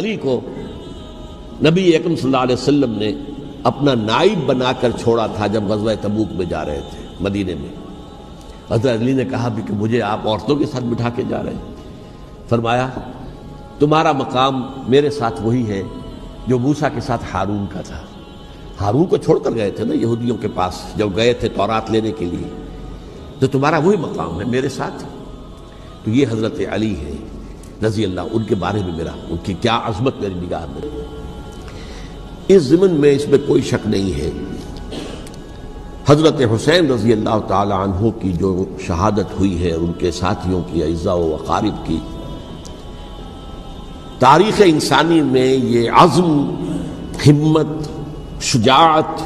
علی کو نبی اکرم صلی اللہ علیہ وسلم نے اپنا نائب بنا کر چھوڑا تھا جب غزوہ تبوک میں جا رہے تھے مدینے میں۔ حضرت علی نے کہا بھی کہ مجھے آپ عورتوں کے ساتھ بٹھا کے جا رہے ہیں۔ فرمایا تمہارا مقام میرے ساتھ وہی ہے جو موسیٰ کے ساتھ ہارون کا تھا۔ ہارون کو چھوڑ کر گئے تھے نا یہودیوں کے پاس جب گئے تھے تورات لینے کے لیے، تو تمہارا وہی مقام ہے میرے ساتھ۔ تو یہ حضرت علی ہے رضی اللہ، ان کے بارے میں ان کی کیا عظمت میری نگاہ میں۔ اس ضمن میں اس میں کوئی شک نہیں ہے، حضرت حسین رضی اللہ تعالی عنہ کی جو شہادت ہوئی ہے، ان کے ساتھیوں کی، اعزاء و اقارب کی، تاریخ انسانی میں یہ عزم، ہمت، شجاعت،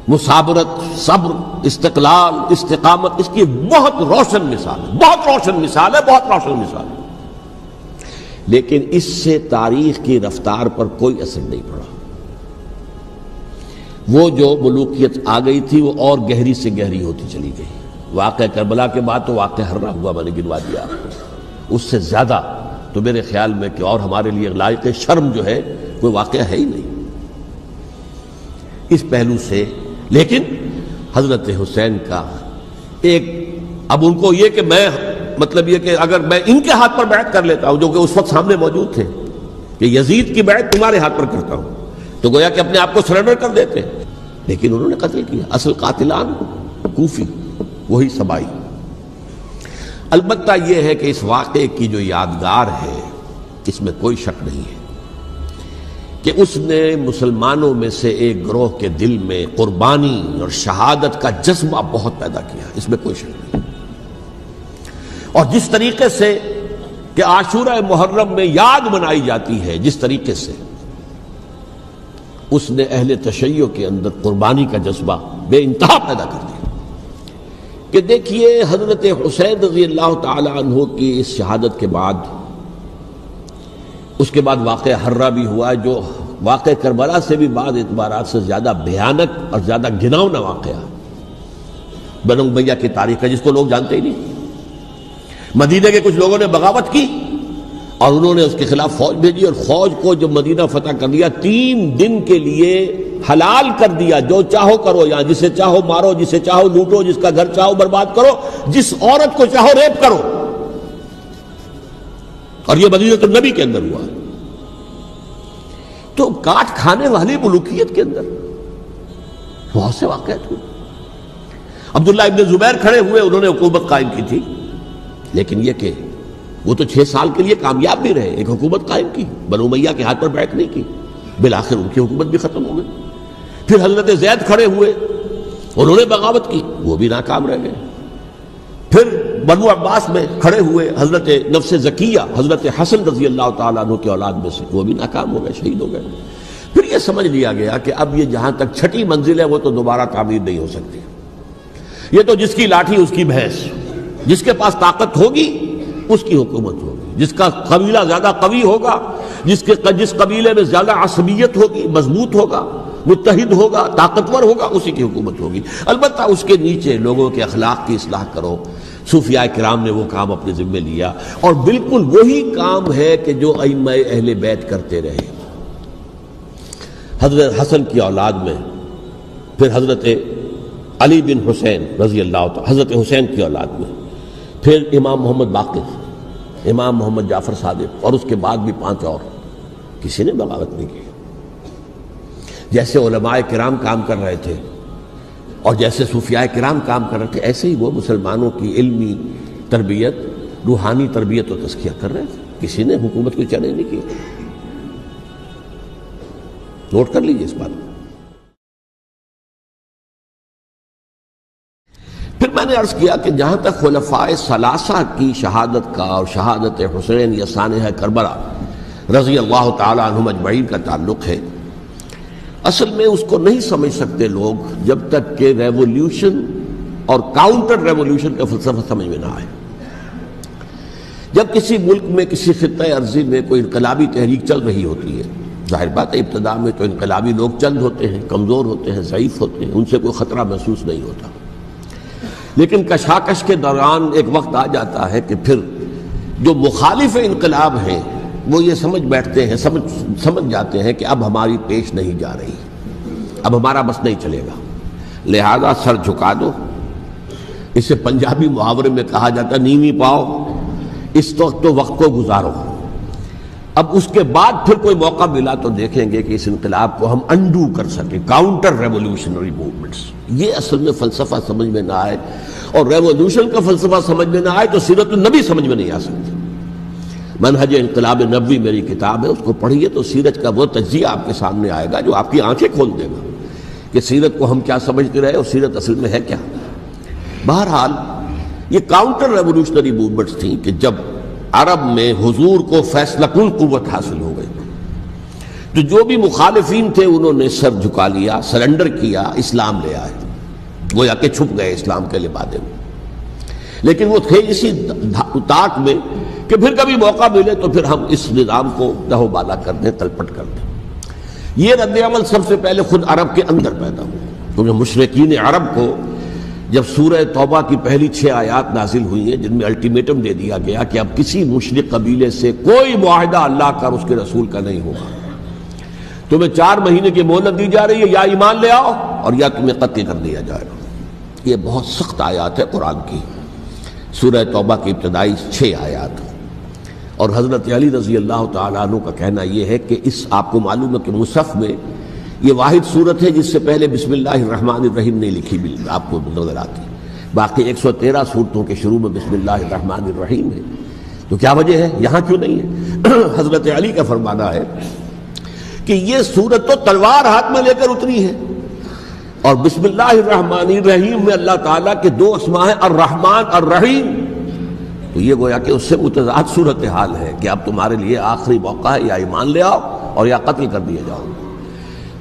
مثابرت، صبر، استقلال، استقامت، اس کی بہت روشن مثال ہے، بہت روشن مثال ہے، بہت روشن مثال ہے۔ لیکن اس سے تاریخ کی رفتار پر کوئی اثر نہیں پڑا۔ وہ جو ملوکیت آ گئی تھی وہ اور گہری سے گہری ہوتی چلی گئی۔ واقعہ کربلا کے بعد تو واقعہ ہررا ہوا میں نے گنوا دیا آپ کو، اس سے زیادہ تو میرے خیال میں کہ اور ہمارے لیے لائق شرم جو ہے کوئی واقعہ ہے ہی نہیں اس پہلو سے۔ لیکن حضرت حسین کا ایک، اب ان کو یہ کہ میں مطلب یہ کہ اگر میں ان کے ہاتھ پر بیعت کر لیتا ہوں جو کہ اس وقت سامنے موجود تھے کہ یزید کی بیعت تمہارے ہاتھ پر کرتا ہوں، تو گویا کہ اپنے آپ کو سرنڈر کر دیتے، لیکن انہوں نے قتل کیا۔ اصل قاتلان کوفی، وہی سبائی۔ البتہ یہ ہے کہ اس واقعے کی جو یادگار ہے اس میں کوئی شک نہیں ہے کہ اس نے مسلمانوں میں سے ایک گروہ کے دل میں قربانی اور شہادت کا جذبہ بہت پیدا کیا، اس میں کوئی شک نہیں۔ اور جس طریقے سے کہ عاشورہ محرم میں یاد منائی جاتی ہے، جس طریقے سے اس نے اہل تشیع کے اندر قربانی کا جذبہ بے انتہا پیدا کر دیا کہ دیکھیے حضرت حسین رضی اللہ تعالی عنہ کی اس شہادت کے بعد، اس کے بعد واقعہ ہررا بھی ہوا جو واقعہ کربلا سے بھی بعض اعتبارات سے زیادہ بھیانک اور زیادہ گھناؤنا واقعہ بنو امیہ کی تاریخ ہے، جس کو لوگ جانتے ہی نہیں۔ مدینہ کے کچھ لوگوں نے بغاوت کی اور انہوں نے اس کے خلاف فوج بھیجی، اور فوج کو جب مدینہ فتح کر لیا 3 دن کے لیے حلال کر دیا، جو چاہو کرو، یہاں جسے چاہو مارو، جسے چاہو لوٹو، جس کا گھر چاہو برباد کرو، جس عورت کو چاہو ریپ کرو۔ اور یہ مدینہ النبی کے اندر ہوا، تو کاٹ کھانے والی ملوکیت کے اندر بہت سے واقعات ہوئے۔ عبداللہ ابن زبیر کھڑے ہوئے، انہوں نے حکومت قائم کی تھی، لیکن یہ کہ وہ تو 6 سال کے لیے کامیاب بھی رہے، ایک حکومت قائم کی، بنو امیہ کے ہاتھ پر بیعت نہیں کی، بالآخر ان کی حکومت بھی ختم ہو گئی۔ پھر حضرت زید کھڑے ہوئے، انہوں نے بغاوت کی، وہ بھی ناکام رہ گئے۔ پھر بنو عباس میں کھڑے ہوئے حضرت نفس زکیہ، حضرت حسن رضی اللہ تعالیٰ عنہ کی اولاد میں سے، وہ بھی ناکام ہو گئے، شہید ہو گئے۔ پھر یہ سمجھ لیا گیا کہ اب یہ جہاں تک 6ٹھی منزل ہے وہ تو دوبارہ تعمیر نہیں ہو سکتی، یہ تو جس کی لاٹھی اس کی بھینس، جس کے پاس طاقت ہوگی اس کی حکومت ہوگی، جس کا قبیلہ زیادہ قوی ہوگا، جس قبیلے میں زیادہ عصبیت ہوگی، مضبوط ہوگا، متحد ہوگا، طاقتور ہوگا، اسی کی حکومت ہوگی۔ البتہ اس کے نیچے لوگوں کے اخلاق کی اصلاح کرو۔ صوفیاء کرام نے وہ کام اپنے ذمے لیا، اور بالکل وہی کام ہے کہ جو ائمہ اہل بیت کرتے رہے۔ حضرت حسن کی اولاد میں پھر حضرت علی بن حسین رضی اللہ تعالی، حضرت حسین کی اولاد میں پھر امام محمد باقر، امام محمد جعفر صادق، اور اس کے بعد بھی 5 اور، کسی نے بغاوت نہیں کی۔ جیسے علماء کرام کام کر رہے تھے اور جیسے صوفیاء کرام کام کر رہے تھے، ایسے ہی وہ مسلمانوں کی علمی تربیت، روحانی تربیت و تزکیہ کر رہے تھے، کسی نے حکومت کو چیلنج نہیں کی۔ نوٹ کر لیجیے اس بات کو۔ پھر میں نے عرض کیا کہ جہاں تک خلفاء ثلاثہ کی شہادت کا اور شہادت حسین یا سانحہ کربلا رضی اللہ تعالی عنہم اجمعین کا تعلق ہے، اصل میں اس کو نہیں سمجھ سکتے لوگ جب تک کہ ریولوشن اور کاؤنٹر ریولوشن کا فلسفہ سمجھ میں نہ آئے۔ جب کسی ملک میں، کسی خطہ ارضی میں کوئی انقلابی تحریک چل رہی ہوتی ہے، ظاہر بات ہے ابتدا میں تو انقلابی لوگ چند ہوتے ہیں، کمزور ہوتے ہیں، ضعیف ہوتے ہیں، ان سے کوئی خطرہ محسوس نہیں ہوتا، لیکن کشاکش کے دوران ایک وقت آ جاتا ہے کہ پھر جو مخالف انقلاب ہیں وہ یہ سمجھ بیٹھتے ہیں، سمجھ جاتے ہیں کہ اب ہماری پیش نہیں جا رہی، اب ہمارا بس نہیں چلے گا، لہذا سر جھکا دو۔ اسے پنجابی محاورے میں کہا جاتا ہے نیوی پاؤ، اس وقت تو وقت کو گزارو۔ اب اس کے بعد پھر کوئی موقع ملا تو دیکھیں گے کہ اس انقلاب کو ہم انڈو کر سکیں، کاؤنٹر ریولوشنری موومنٹس۔ یہ اصل میں فلسفہ سمجھ میں نہ آئے اور ریولوشن کا فلسفہ سمجھ میں نہ آئے تو سیرت النبی سمجھ میں نہیں آ سکتی۔ منہج انقلاب نبوی میری کتاب ہے، اس کو پڑھیے تو سیرت کا وہ تجزیہ آپ کے سامنے آئے گا جو آپ کی آنکھیں کھول دے گا کہ سیرت کو ہم کیا سمجھتے رہے اور سیرت اصل میں ہے کیا۔ بہرحال یہ کاؤنٹر ریولوشنری موومنٹس تھیں کہ جب عرب میں حضور کو فیصلہ کن قوت حاصل ہو گئی تو جو بھی مخالفین تھے انہوں نے سر جھکا لیا، سرنڈر کیا، اسلام لے آئے، گویا کہ چھپ گئے اسلام کے لبادے میں۔ لیکن وہ تھے اسی طاق میں کہ پھر کبھی موقع ملے تو پھر ہم اس نظام کو دہو بالا کر دیں، تلپٹ کر دیں۔ یہ رد عمل سب سے پہلے خود عرب کے اندر پیدا ہوا، کیونکہ مشرکین عرب کو جب سورہ توبہ کی پہلی 6 آیات نازل ہوئی ہیں جن میں الٹیمیٹم دے دیا گیا کہ اب کسی مشرک قبیلے سے کوئی معاہدہ اللہ کا اور اس کے رسول کا نہیں ہوگا، تمہیں 4 مہینے کی مہلت دی جا رہی ہے، یا ایمان لے آؤ اور یا تمہیں قتل کر دیا جائے گا۔ یہ بہت سخت آیات ہے قرآن کی، سورہ توبہ کی ابتدائی 6 آیات۔ اور حضرت علی رضی اللہ تعالیٰ عنہ کا کہنا یہ ہے کہ اس آپ کو معلوم ہے کہ مصحف میں یہ واحد صورت ہے جس سے پہلے بسم اللہ الرحمن الرحیم نہیں لکھی آپ کو نظر آتی، باقی 113 صورتوں کے شروع میں بسم اللہ الرحمن الرحیم ہے۔ تو کیا وجہ ہے یہاں کیوں نہیں ہے؟ حضرت علی کا فرمانا ہے کہ یہ صورت تو تلوار ہاتھ میں لے کر اتری ہے، اور بسم اللہ الرحمن الرحیم میں اللہ تعالیٰ کے 2 اسماء ہیں، الرحمن الرحیم، تو یہ گویا کہ اس سے متضاد صورتحال ہے کہ اب تمہارے لیے آخری موقع ہے، یا ایمان لے آؤ اور یا قتل کر دیے جاؤ۔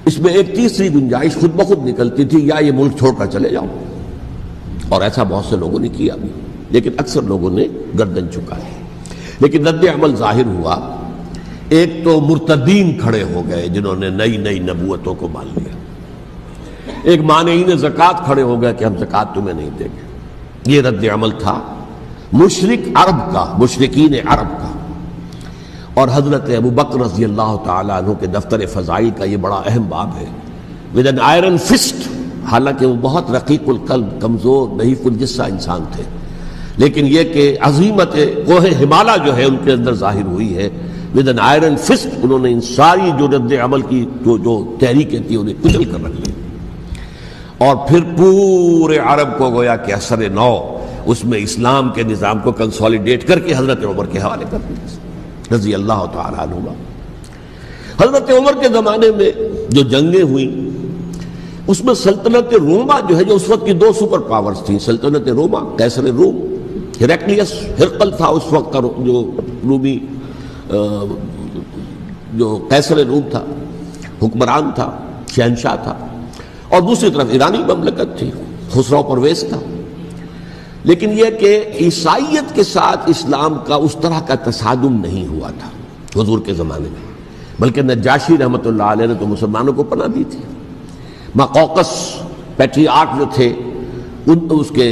اس میں ایک تیسری گنجائش خود بخود نکلتی تھی، یا یہ ملک چھوڑ کر چلے جاؤ، اور ایسا بہت سے لوگوں نے کیا بھی، لیکن اکثر لوگوں نے گردن چکائی۔ لیکن رد عمل ظاہر ہوا، ایک تو مرتدین کھڑے ہو گئے جنہوں نے نئی نبوتوں کو مان لیا، ایک مانعین زکوٰۃ کھڑے ہو گئے کہ ہم زکوٰۃ تمہیں نہیں دیں گے۔ یہ رد عمل تھا مشرک عرب کا، مشرکین عرب کا۔ اور حضرت ابو بکر رضی اللہ تعالیٰ عنہ کے دفتر فضائل کا یہ بڑا اہم باب ہے، ود این آئرن فسٹ، حالانکہ وہ بہت رقیق القلب، کمزور نحیف الجثہ انسان تھے، لیکن یہ کہ عظیمت کوہ ہمالیہ جو ہے ان کے اندر ظاہر ہوئی ہے، ود این آئرن فسٹ انہوں نے ان ساری جو رد عمل کی جو تحریکیں تھیں انہیں کچل کر رکھ دیا، اور پھر پورے عرب کو گویا کہ اثر نو اس میں اسلام کے نظام کو کنسولیڈیٹ کر کے حضرت عمر کے حوالے کر دیا رضی اللہ تعالیٰ عنہ۔ حضرت عمر کے زمانے میں جو جنگیں ہوئیں اس میں سلطنت روما جو ہے، جو اس وقت کی 2 سپر پاورز تھیں، سلطنت روما، قیصر روم، ہیراکلیس، ہرقل تھا اس وقت کا جو رومی جو قیصر روم تھا، حکمران تھا، شہنشاہ تھا، اور دوسری طرف ایرانی مملکت تھی، خسرو پرویز تھا۔ لیکن یہ کہ عیسائیت کے ساتھ اسلام کا اس طرح کا تصادم نہیں ہوا تھا حضور کے زمانے میں، بلکہ نجاشی رحمۃ اللہ علیہ نے تو مسلمانوں کو پناہ دی تھی۔ مقوقس پیٹریارک جو تھے اس کے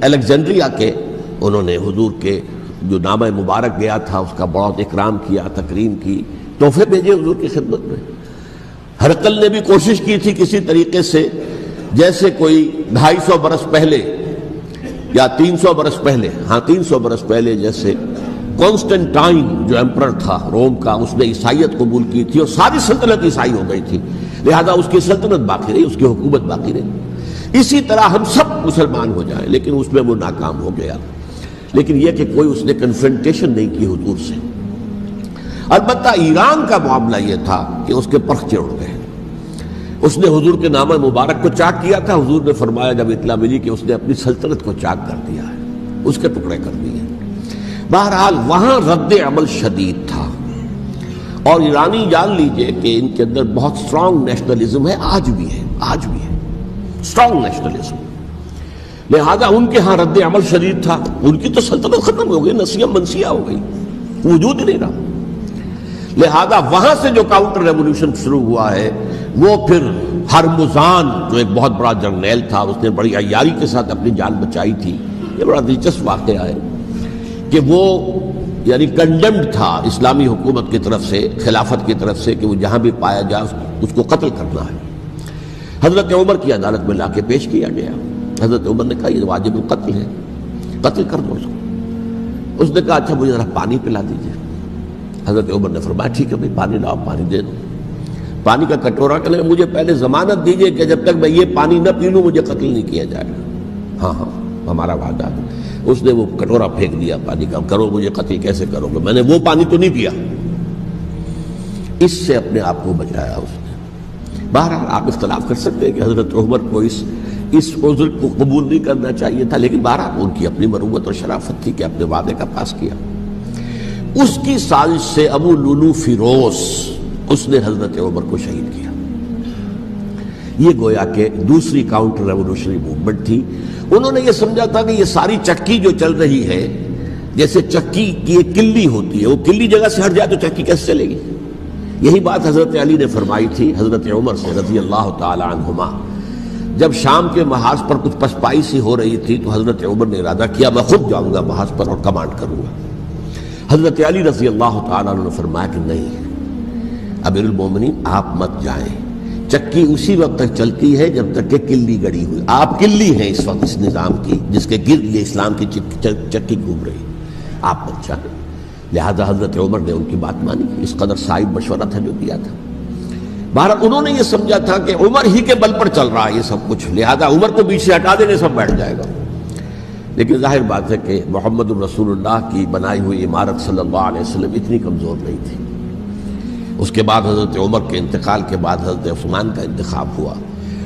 الیگزینڈریا کے، انہوں نے حضور کے جو نامہ مبارک گیا تھا اس کا بہت اکرام کیا، تکریم کی، تحفے بھیجے حضور کی خدمت میں۔ ہرقل نے بھی کوشش کی تھی کسی طریقے سے، جیسے کوئی 250 برس پہلے یا 300 برس پہلے، 300 برس پہلے جیسے کانسٹنٹائن جو ایمپرر تھا روم کا، اس نے عیسائیت قبول کی تھی اور ساری سلطنت عیسائی ہو گئی تھی، لہذا اس کی سلطنت باقی رہی، اس کی حکومت باقی رہی۔ اسی طرح ہم سب مسلمان ہو جائیں، لیکن اس میں وہ ناکام ہو گیا۔ لیکن یہ کہ کوئی اس نے کنفرنٹیشن نہیں کی حضور سے۔ البتہ ایران کا معاملہ یہ تھا کہ اس کے پرخ چڑھ گئے، اس نے حضور کے نامہ مبارک کو چاک کیا تھا، حضور نے فرمایا جب اطلاع ملی کہ اس نے اپنی سلطنت کو چاک کر دیا ہے، اس کے ٹکڑے کر دیے۔ بہرحال وہاں رد عمل شدید تھا، اور ایرانی جان لیجئے کہ ان کے اندر بہت سٹرانگ نیشنلزم ہے، آج بھی ہے سٹرانگ نیشنلزم، لہذا ان کے ہاں رد عمل شدید تھا۔ ان کی تو سلطنت ختم ہو گئی، نسیہ منسیہ ہو گئی، وجود ہی نہیں رہا۔ لہذا وہاں سے جو کاؤنٹر ریولوشن شروع ہوا ہے وہ پھر ہرمزان جو ایک بہت بڑا جرنیل تھا، اس نے بڑی عیاری کے ساتھ اپنی جان بچائی تھی۔ یہ بڑا دلچسپ واقعہ ہے کہ وہ یعنی کنڈمڈ تھا اسلامی حکومت کی طرف سے، خلافت کی طرف سے، کہ وہ جہاں بھی پایا جائے اس کو قتل کرنا ہے۔ حضرت عمر کی عدالت میں لا کے پیش کیا گیا۔ حضرت عمر نے کہا یہ واجب القتل ہے، قتل کر دو اس کو۔ اس نے کہا اچھا مجھے ذرا پانی پلا دیجیے۔ حضرت عمر نے فرمایا ٹھیک ہے بھائی پانی لاؤ، پانی دے دو۔ پانی کا کٹورا کہ مجھے پہلے ضمانت دیجیے کہ جب تک میں یہ پانی نہ پی لوں مجھے قتل نہیں کیا جائے گا۔ ہاں ہاں ہمارا وعدہ ہے۔ اس نے وہ کٹورا پھینک دیا پانی کا، کرو مجھے قتل کیسے کرو گے، میں نے وہ پانی تو نہیں پیا۔ اس سے اپنے آپ کو بچایا اس نے۔ بہرحال آپ اختلاف کر سکتے ہیں کہ حضرت عمر کو اس عذر کو قبول نہیں کرنا چاہیے تھا، لیکن بہرحال ان کی اپنی مروت اور شرافت تھی کہ اپنے وعدے کا پاس کیا۔ اس کی سازش سے ابو لولو فیروز اس نے حضرت عمر کو شہید کیا۔ یہ گویا کہ دوسری کاؤنٹر ریولوشنری موومنٹ تھی۔ انہوں نے یہ سمجھا تھا کہ یہ ساری چکی جو چل رہی ہے، جیسے چکی کی ایک کلی ہوتی ہے، وہ کلی جگہ سے ہٹ جائے تو چکی کیسے چلے گی؟ یہی بات حضرت علی نے فرمائی تھی حضرت عمر سے رضی اللہ تعالی عنہما۔ جب شام کے محاذ پر کچھ پسپائی سی ہو رہی تھی تو حضرت عمر نے ارادہ کیا میں خود جاؤں گا محاذ پر اور کمانڈ کروں گا۔ حضرت علی رضی اللہ تعالیٰ عنہ نے فرمایا کہ نہیں امیر المومنین آپ مت جائیں، چکی اسی وقت تک چلتی ہے جب تک کہ کلی گڑی ہوئی، آپ کلی ہیں اس وقت اس نظام کی جس کے گرد یہ اسلام کی چکی گھوم رہی، آپ مت جائیں۔ لہذا حضرت عمر نے ان کی بات مانی، اس قدر صائب مشورہ تھا جو دیا تھا۔ بہرحال انہوں نے یہ سمجھا تھا کہ عمر ہی کے بل پر چل رہا ہے یہ سب کچھ، لہذا عمر کو بیچ سے ہٹا دینے سب بیٹھ جائے گا۔ لیکن ظاہر بات ہے کہ محمد الرسول اللہ کی بنائی ہوئی عمارت صلی اللہ علیہ وسلم اتنی کمزور نہیں تھی۔ اس کے بعد حضرت عمر کے انتقال کے بعد حضرت عثمان کا انتخاب ہوا،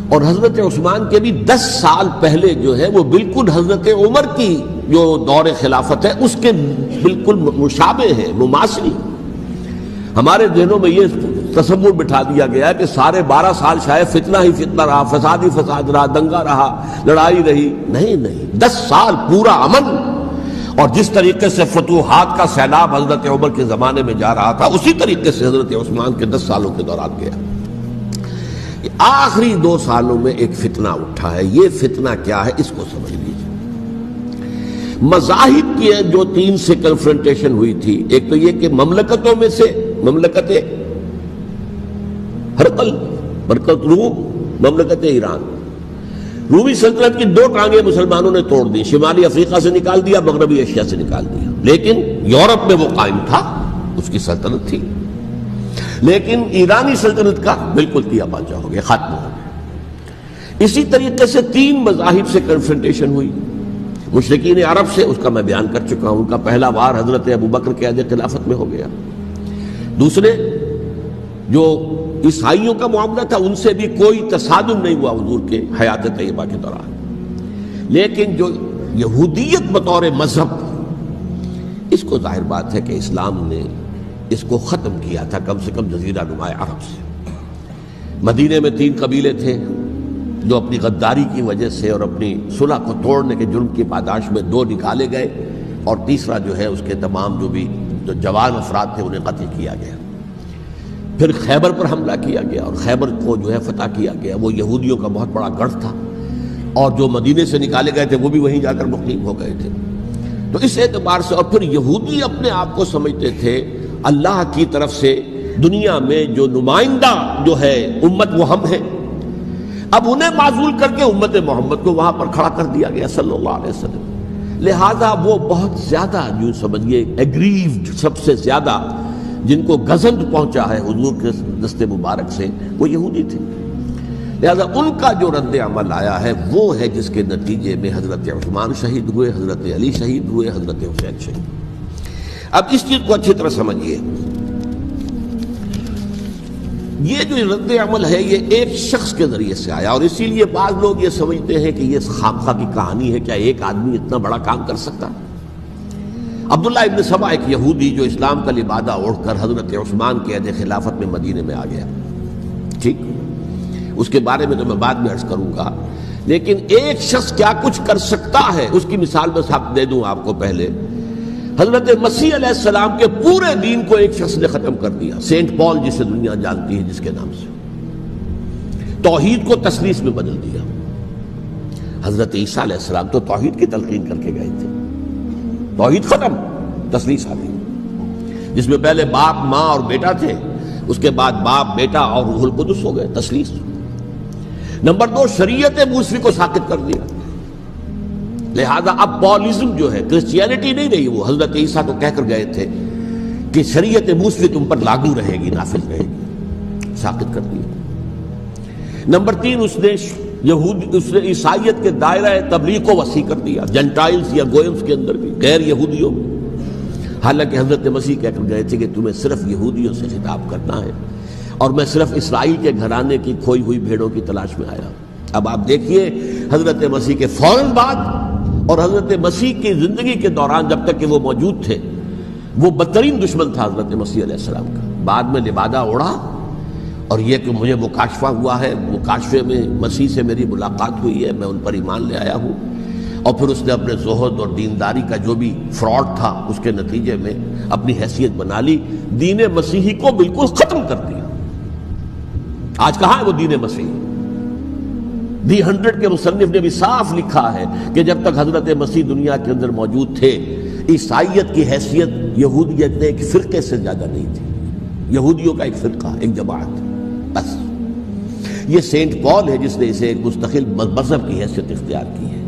اور حضرت عثمان کے بھی 10 سال پہلے جو ہے وہ بالکل حضرت عمر کی جو دور خلافت ہے اس کے بالکل مشابہ ہے، مماثل۔ ہمارے ذہنوں میں یہ تصور بٹھا دیا گیا ہے کہ سارے 12 سال شاید فتنہ ہی فتنہ رہا، فساد ہی فساد رہا، دنگا رہا، لڑائی رہی۔ نہیں، 10 سال پورا امن، اور جس طریقے سے فتوحات کا سیلاب حضرت عمر کے زمانے میں جا رہا تھا اسی طریقے سے حضرت عثمان کے 10 سالوں کے دوران گیا۔ آخری 2 سالوں میں ایک فتنہ اٹھا ہے، یہ فتنہ کیا ہے اس کو سمجھ لیجیے۔ مذاہب کی جو 3 سے کنفرنٹیشن ہوئی تھی، ایک تو یہ کہ مملکتوں میں سے مملکت ہرقل، مملکت روم، مملکت ایران، رومی سلطنت کی 2 ٹانگیں مسلمانوں نے توڑ دی، شمالی افریقہ سے نکال دیا، مغربی ایشیا سے نکال دیا، لیکن یورپ میں وہ قائم تھا، اس کی سلطنت تھی، لیکن ایرانی سلطنت کا بالکل تیا پاچا ہو گیا، ختم ہو گیا۔ اسی طریقے سے 3 مذاہب سے کنفرنٹیشن ہوئی، مشرکین عرب سے، اس کا میں بیان کر چکا ہوں، ان کا پہلا وار حضرت ابوبکر کے عہد خلافت میں ہو گیا۔ دوسرے جو عیسائیوں کا معاملہ تھا ان سے بھی کوئی تصادم نہیں ہوا حضور کے حیات طیبہ کے دوران، لیکن جو یہودیت بطور مذہب، اس کو ظاہر بات ہے کہ اسلام نے اس کو ختم کیا تھا کم سے کم جزیرہ نما عرب سے۔ مدینے میں 3 قبیلے تھے جو اپنی غداری کی وجہ سے اور اپنی صلح کو توڑنے کے جرم کی پاداش میں 2 نکالے گئے، اور تیسرا جو ہے اس کے تمام جو جوان افراد تھے انہیں قتل کیا گیا۔ پھر خیبر پر حملہ کیا گیا اور خیبر کو جو ہے فتح کیا گیا، وہ یہودیوں کا بہت بڑا گڑھ تھا، اور جو مدینے سے نکالے گئے تھے وہ بھی وہیں جا کر مقیم ہو گئے تھے۔ تو اس اعتبار سے، اور پھر یہودی اپنے آپ کو سمجھتے تھے اللہ کی طرف سے دنیا میں جو نمائندہ جو ہے امت وہ ہم ہیں، اب انہیں معزول کر کے امت محمد کو وہاں پر کھڑا کر دیا گیا صلی اللہ علیہ وسلم۔ لہذا وہ بہت زیادہ جو سمجھیے ایگریوڈ، سب سے زیادہ جن کو گزند پہنچا ہے حضور کے دست مبارک سے، وہ یہودی تھے۔ لہذا ان کا جو رد عمل آیا ہے وہ ہے جس کے نتیجے میں حضرت عثمان شہید ہوئے، حضرت علی شہید ہوئے، حضرت حسین شہید۔ اب اس چیز کو اچھی طرح سمجھیے، یہ جو رد عمل ہے یہ ایک شخص کے ذریعے سے آیا، اور اسی لیے بعض لوگ یہ سمجھتے ہیں کہ یہ خامخواہ کی کہانی ہے، کیا ایک آدمی اتنا بڑا کام کر سکتا؟ عبداللہ ابن سبا ایک یہودی جو اسلام کا لبادہ اوڑھ کر حضرت عثمان کے عہد خلافت میں مدینے میں آ گیا، ٹھیک، اس کے بارے میں تو میں بعد میں عرض کروں گا، لیکن ایک شخص کیا کچھ کر سکتا ہے اس کی مثال میں صاحب دے دوں آپ کو۔ پہلے حضرت مسیح علیہ السلام کے پورے دین کو ایک شخص نے ختم کر دیا، سینٹ پال جسے دنیا جانتی ہے جس کے نام سے، توحید کو تثلیث میں بدل دیا۔ حضرت عیسیٰ علیہ السلام تو توحید کی تلقین کر کے گئے تھے، توحید ختم، تثلیث آ گئی۔ جس میں پہلے باپ ماں اور بیٹا تھے، اس کے بعد باپ بیٹا اور روح القدس ہو گئے، تثلیث۔ نمبر 2، شریعت موسوی کو ساقط کر دیا، لہذا اب پالزم جو ہے کرسچینٹی نہیں رہی، وہ حضرت عیسیٰ کو کہہ کر گئے تھے کہ شریعت موسوی تم پر لاگو رہے گی، نافذ رہے گی، ساقط کر دیا۔ نمبر 3، اس نے عیسائیت کے دائرہ تبلیغ کو وسیع کر دیا، جنٹائلز یا گوئمز کے اندر بھی، غیر یہودیوں میں، حالانکہ حضرت مسیح کہہ کر گئے تھے کہ تمہیں صرف یہودیوں سے خطاب کرنا ہے، اور میں صرف اسرائیل کے گھرانے کی کھوئی ہوئی بھیڑوں کی تلاش میں آیا۔ اب آپ دیکھیے حضرت مسیح کے فوراً بعد اور حضرت مسیح کی زندگی کے دوران جب تک کہ وہ موجود تھے، وہ بدترین دشمن تھا حضرت مسیح علیہ السلام کا۔ بعد میں لبادہ اوڑھا، اور یہ کہ مجھے مکاشفہ ہوا ہے، مکاشفے میں مسیح سے میری ملاقات ہوئی ہے، میں ان پر ایمان لے آیا ہوں، اور پھر اس نے اپنے زہد اور دینداری کا جو بھی فراڈ تھا اس کے نتیجے میں اپنی حیثیت بنا لی، دین مسیحی کو بالکل ختم کر دیا۔ آج کہاں ہے وہ دین مسیحی؟ دی 100 کے مصنف نے بھی صاف لکھا ہے کہ جب تک حضرت مسیح دنیا کے اندر موجود تھے، عیسائیت کی حیثیت یہودیت نے ایک فرقے سے زیادہ نہیں تھی، یہودیوں کا ایک فرقہ، ایک جماعت، بس۔ یہ سینٹ پال ہے جس نے اسے ایک مستقل مذہب کی حیثیت اختیار کی ہے،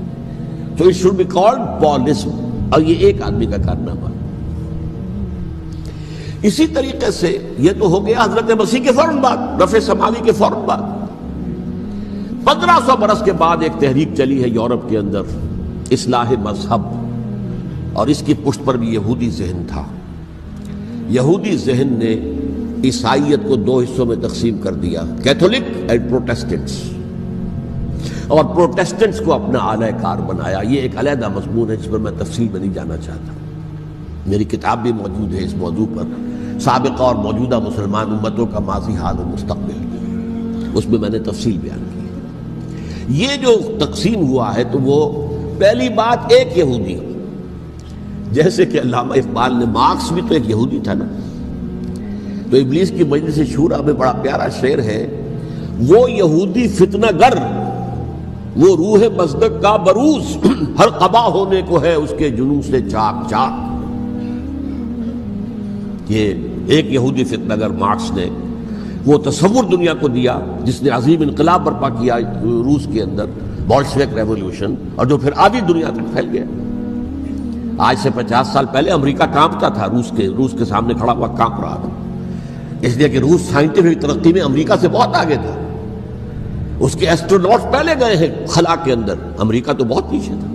تو it should be called Paulism، اور یہ ایک آدمی کا کارنامہ۔ اسی طریقے سے یہ تو ہو گیا حضرت مسیح کے فوراً بعد، رفع سماوی کے فوراً بعد۔ 1500 برس کے بعد ایک تحریک چلی ہے یورپ کے اندر، اصلاح مذہب، اور اس کی پشت پر بھی یہودی ذہن تھا۔ یہودی ذہن نے عیسائیت کو 2 حصوں میں تقسیم کر دیا، کیتھولک اینڈ پروٹیسٹنٹس، اور پروٹیسٹنٹس کو اپنا اعلی کار بنایا۔ یہ ایک علیحدہ مضمون ہے جس پر میں تفصیل میں نہیں جانا چاہتا، میری کتاب بھی موجود ہے اس موضوع پر، سابقہ اور موجودہ مسلمان امتوں کا ماضی، حال و مستقبل، اس میں نے تفصیل بیان کی ہے۔ یہ جو تقسیم ہوا ہے تو وہ پہلی بات ایک یہودی، جیسے کہ علامہ اقبال نے، مارکس بھی تو ایک یہودی تھا نا، تو ابلیس کی مجلس شورا میں بڑا پیارا شعر ہے، وہ یہودی فتنہ گر، وہ روح مصدق کا بروز، ہر قبا ہونے کو ہے اس کے جنوں سے چاک چاک۔ یہ ایک یہودی فتنہ گر مارکس نے وہ تصور دنیا کو دیا جس نے عظیم انقلاب برپا کیا روس کے اندر، بولشوک ریولوشن، اور جو پھر آدھی دنیا تک پھیل گیا۔ آج سے 50 سال پہلے امریکہ کانپتا تھا، روس کے سامنے کھڑا ہوا کانپ رہا تھا، اس لیے کہ روس سائنٹیفک ترقی میں امریکہ سے بہت آگے تھا، اس کے ایسٹروناٹس پہلے گئے ہیں خلا کے اندر، امریکہ تو بہت پیچھے تھا۔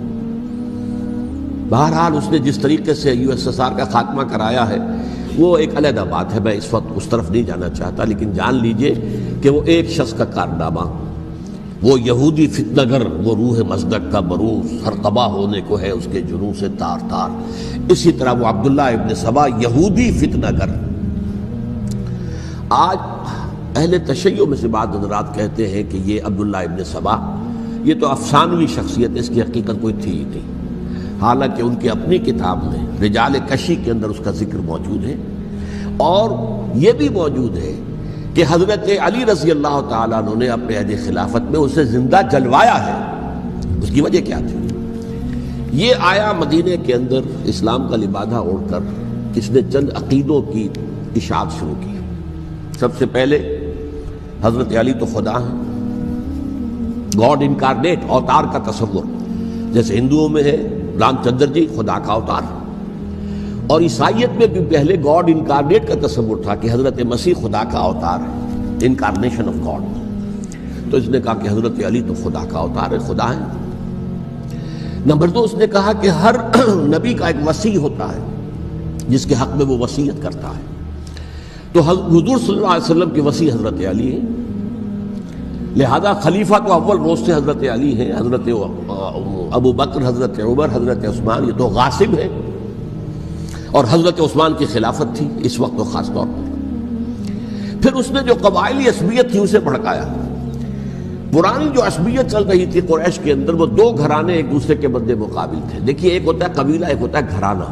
بہرحال اس نے جس طریقے سے USSR کا خاتمہ کرایا ہے وہ ایک علیحدہ بات ہے، میں اس وقت اس طرف نہیں جانا چاہتا، لیکن جان لیجئے کہ وہ ایک شخص کا کارنامہ، وہ یہودی فتنہ گر، وہ روح مصدق کا بروز، ہر قبا ہونے کو ہے اس کے جنوں سے تار تار۔ اسی طرح وہ عبداللہ ابن سبا، یہودی فتنہ گر۔ آج اہل تشیع میں سے بعض حضرات کہتے ہیں کہ یہ عبداللہ ابن سبا یہ تو افسانوی شخصیت ہے، اس کی حقیقت کوئی تھی ہی نہیں، حالانکہ ان کی اپنی کتاب میں رجال کشی کے اندر اس کا ذکر موجود ہے، اور یہ بھی موجود ہے کہ حضرت علی رضی اللہ تعالیٰ عنہ نے اپنے عہد خلافت میں اسے زندہ جلوایا ہے۔ اس کی وجہ کیا تھی؟ یہ آیا مدینے کے اندر اسلام کا لبادہ اوڑھ کر، اس نے چند عقیدوں کی اشاعت شروع کی۔ سب سے پہلے حضرت علی تو خدا ہیں، گاڈ انکارنیٹ، اوتار کا تصور، جیسے ہندوؤں میں ہے رام چندر جی خدا کا اوتار، اور عیسائیت میں بھی پہلے گاڈ انکارنیٹ کا تصور تھا کہ حضرت مسیح خدا کا اوتار ہے، انکارنیشن آف گاڈ۔ تو اس نے کہا کہ حضرت علی تو خدا کا اوتار ہے، خدا ہے۔ نمبر 2، اس نے کہا کہ ہر نبی کا ایک وصی ہوتا ہے جس کے حق میں وہ وصیت کرتا ہے، تو حضور صلی اللہ علیہ وسلم کے وصی حضرت علی ہیں، لہذا خلیفہ تو اول روز سے حضرت علی ہیں، حضرت ابو بکر، حضرت عمر، حضرت عثمان، یہ تو غاصب ہے، اور حضرت عثمان کی خلافت تھی اس وقت تو خاص طور پر۔ پھر اس نے جو قبائلی عصبیت تھی اسے بھڑکایا۔ پرانی جو عصبیت چل رہی تھی قریش کے اندر، وہ 2 گھرانے ایک دوسرے کے مد مقابل تھے۔ دیکھیے، ایک ہوتا ہے قبیلہ، ایک ہوتا ہے گھرانہ۔